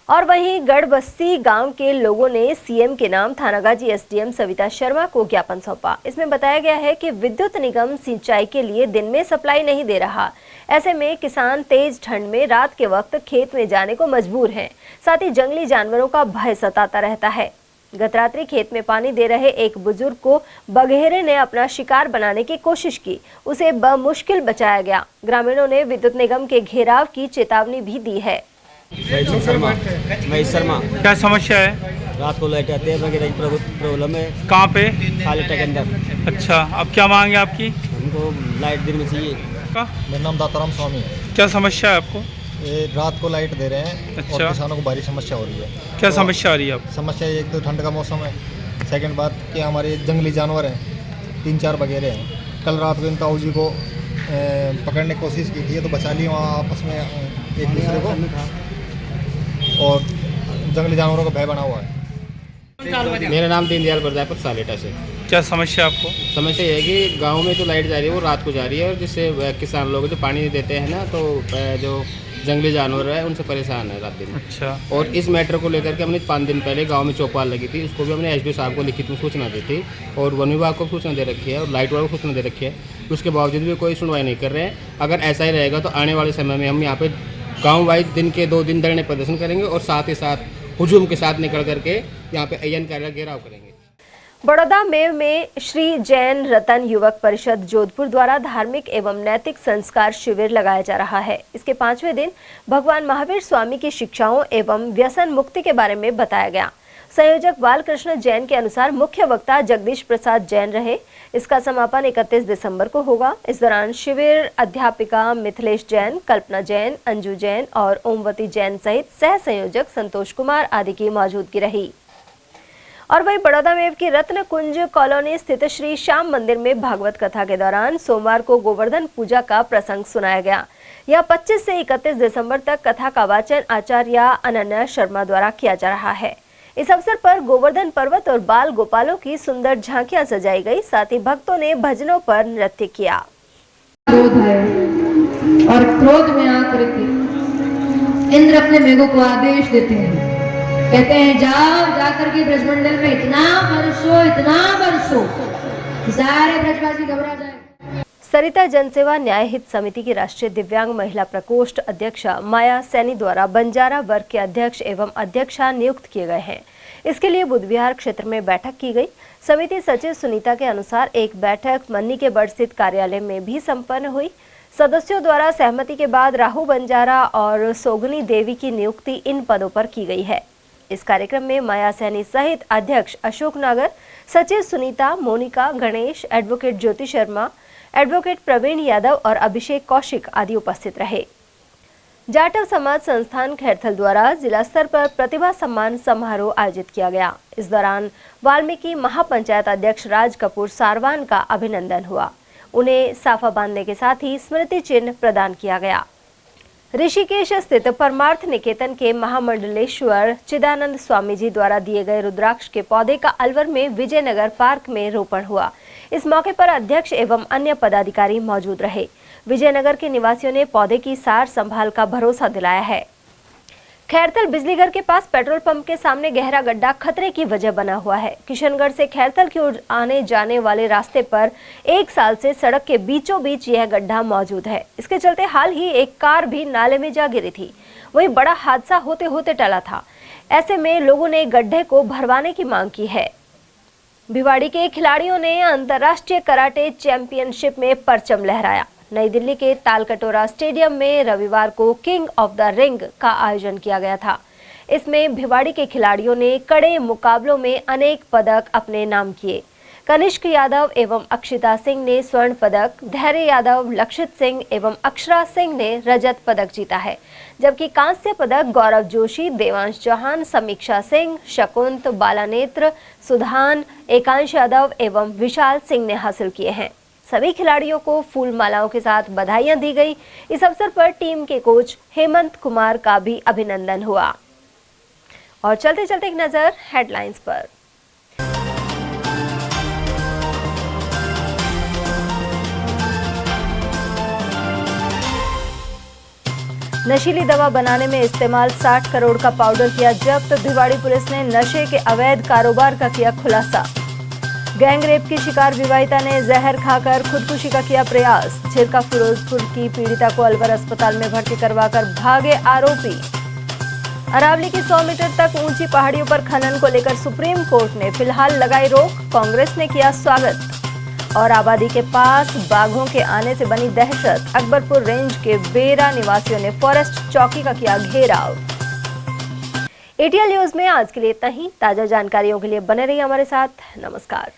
और वहीं गढ़बस्ती गांव के लोगों ने सीएम के नाम थानागाजी एसडीएम सविता शर्मा को ज्ञापन सौंपा। इसमें बताया गया है कि विद्युत निगम सिंचाई के लिए दिन में सप्लाई नहीं दे रहा। ऐसे में किसान तेज ठंड में रात के वक्त खेत में जाने को मजबूर हैं। साथ ही जंगली जानवरों का भय सताता रहता है। गत रात्रि खेत में पानी दे रहे एक बुजुर्ग को बघेरे ने अपना शिकार बनाने की कोशिश की, उसे बमुश्किल बचाया गया। ग्रामीणों ने विद्युत निगम के घेराव की चेतावनी भी दी है। महेश शर्मा, क्या समस्या है? रात को लाइट आती है, वगैरह प्रॉब्लम है। कहाँ पे? खालिटा के अंदर। अच्छा, अब क्या मांग है आपकी? हमको लाइट दिन में चाहिए। मेरा नाम दाताराम स्वामी है। क्या समस्या है आपको? ये रात को लाइट दे रहे हैं। अच्छा। और किसानों को भारी समस्या हो रही है। क्या समस्या आ रही है आपको? समस्या एक तो ठंड का मौसम है, सेकंड बात कि हमारे जंगली जानवर हैं, 3-4 बगेरे हैं। कल रात को इन ताऊ जी को पकड़ने की कोशिश की थी तो बचा लिए वहाँ आपस में एक दूसरे को, और जंगली जानवरों का भय बना हुआ है। मेरा नाम दीनदयाल प्रजापत सालेटा से। क्या समस्या आपको? समस्या ये है कि गांव में जो लाइट जा रही है वो रात को जा रही है, और जिससे किसान लोग जो पानी देते हैं ना, तो जो जंगली जानवर है उनसे परेशान है रात दिन। अच्छा। और इस मैटर को लेकर के हमने 5 दिन पहले गांव में चौपाल लगी थी, उसको भी हमने एसडीओ साहब को लिखित में सूचना दी थी, और वन विभाग को सूचना दे रखी है, और लाइट वालों को सूचना दे रखी है। उसके बावजूद भी कोई सुनवाई नहीं कर रहे हैं। अगर ऐसा ही रहेगा तो आने वाले समय में हम यहाँ पे गाँव वाइज दिन के 2 दिन धरने प्रदर्शन करेंगे, और साथ ही साथ हुजूम के साथ निकल करके यहाँ पे AN कार्यालय घेराव करेंगे। बड़ौदा में श्री जैन रतन युवक परिषद जोधपुर द्वारा धार्मिक एवं नैतिक संस्कार शिविर लगाया जा रहा है। इसके 5वें दिन भगवान महावीर स्वामी की शिक्षाओं एवं व्यसन मुक्ति के बारे में बताया गया। संयोजक बालकृष्ण जैन के अनुसार मुख्य वक्ता जगदीश प्रसाद जैन रहे। इसका समापन 31 दिसंबर को होगा। इस दौरान शिविर अध्यापिका मिथिलेश जैन, कल्पना जैन, अंजू जैन और ओमवती जैन सहित सह संयोजक संतोष कुमार आदि की मौजूदगी रही। और वहीं बड़ौदा में की रत्न कुंज कॉलोनी स्थित श्री श्याम मंदिर में भागवत कथा के दौरान सोमवार को गोवर्धन पूजा का प्रसंग सुनाया गया। यह 25 से 31 दिसंबर तक कथा का वाचन आचार्य अनन्या शर्मा द्वारा किया जा रहा है। इस अवसर पर गोवर्धन पर्वत और बाल गोपालों की सुंदर झांकियां सजाई गई। साथ ही भक्तों ने भजनों पर नृत्य किया। क्रोध है और क्रोध में आकर इंद्र अपने मेघों को आदेश देते हैं, कहते हैं जाओ जाकर के ब्रजमंडल में इतना बरसो सारे ब्रजवासी घबरा जाए। सरिता जनसेवा न्याय हित समिति की राष्ट्रीय दिव्यांग महिला प्रकोष्ठ अध्यक्षा माया सैनी द्वारा बंजारा वर्ग के अध्यक्ष एवं अध्यक्षा नियुक्त किए गए हैं। इसके लिए बुधवार क्षेत्र में बैठक की गई। समिति सचिव सुनीता के अनुसार एक बैठक मन्नी के बड़ स्थित कार्यालय में भी संपन्न हुई। सदस्यों द्वारा सहमति के बाद राहु बंजारा और सोगनी देवी की नियुक्ति इन पदों पर की गई है। इस कार्यक्रम में माया सैनी सहित अध्यक्ष अशोक नागर, सचिव सुनीता, मोनिका, गणेश, एडवोकेट ज्योति शर्मा, एडवोकेट प्रवीण यादव और अभिषेक कौशिक आदि उपस्थित रहे। जाटव समाज संस्थान खैरथल द्वारा जिला स्तर पर प्रतिभा सम्मान समारोह आयोजित किया गया। इस दौरान वाल्मीकि महापंचायत अध्यक्ष राज कपूर सारवान का अभिनंदन हुआ। उन्हें साफा बांधने के साथ ही स्मृति चिन्ह प्रदान किया गया। ऋषिकेश स्थित परमार्थ निकेतन के महामंडलेश्वर चिदानंद स्वामी जी द्वारा दिए गए रुद्राक्ष के पौधे का अलवर में विजयनगर पार्क में रोपण हुआ। इस मौके पर अध्यक्ष एवं अन्य पदाधिकारी मौजूद रहे। विजयनगर के निवासियों ने पौधे की सार संभाल का भरोसा दिलाया है। खैरथल बिजली घर के पास पेट्रोल पंप के सामने गहरा गड्ढा खतरे की वजह बना हुआ है। किशनगढ़ से खैरथल की ओर आने जाने वाले रास्ते पर 1 साल से सड़क के बीचों बीच यह गड्ढा मौजूद है। इसके चलते हाल ही एक कार भी नाले में जा गिरी थी। वही बड़ा हादसा होते होते टला था। ऐसे में लोगों ने गड्ढे को भरवाने की मांग की है। भिवाड़ी के खिलाड़ियों ने अंतर्राष्ट्रीय कराटे चैंपियनशिप में परचम लहराया। नई दिल्ली के तालकटोरा स्टेडियम में रविवार को किंग ऑफ द रिंग का आयोजन किया गया था। इसमें भिवाड़ी के खिलाड़ियों ने कड़े मुकाबलों में अनेक पदक अपने नाम किए। कनिष्क यादव एवं अक्षिता सिंह ने स्वर्ण पदक, धैर्य यादव, लक्षित सिंह एवं अक्षरा सिंह ने रजत पदक जीता है, जबकि कांस्य पदक गौरव जोशी, देवांश चौहान, समीक्षा सिंह, शकुंत, बालानेत्र, सुधान, एकांश यादव एवं विशाल सिंह ने हासिल किए हैं। सभी खिलाड़ियों को फूल मालाओं के साथ बधाइयां दी गई। इस अवसर पर टीम के कोच हेमंत कुमार का भी अभिनंदन हुआ। और चलते चलते एक नजर हेडलाइंस पर। नशीली दवा बनाने में इस्तेमाल 60 करोड़ का पाउडर किया जब्त। भिवाड़ी पुलिस ने नशे के अवैध कारोबार का किया खुलासा। गैंग रेप की शिकार विवाहिता ने जहर खाकर खुदकुशी का किया प्रयास। झिरका फिरोजपुर की पीड़िता को अलवर अस्पताल में भर्ती करवाकर भागे आरोपी। अरावली की 100 मीटर तक ऊंची पहाड़ियों पर खनन को लेकर सुप्रीम कोर्ट ने फिलहाल लगाई रोक। कांग्रेस ने किया स्वागत। और आबादी के पास बाघों के आने से बनी दहशत। अकबरपुर रेंज के बेरा निवासियों ने फॉरेस्ट चौकी का किया घेराव। एटीएल न्यूज में आज के लिए इतना ही। ताजा जानकारियों के लिए बने रहिए हमारे साथ। नमस्कार।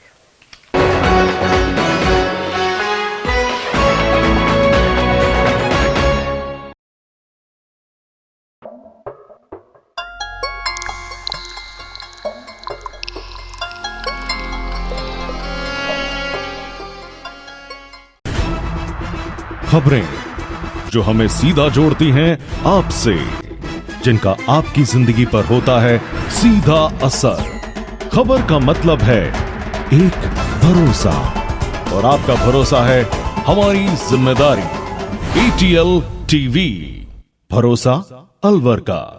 खबरें जो हमें सीधा जोड़ती हैं आपसे, जिनका आपकी जिंदगी पर होता है सीधा असर। खबर का मतलब है एक भरोसा, और आपका भरोसा है हमारी जिम्मेदारी। एटीएल टीवी, भरोसा अलवर का।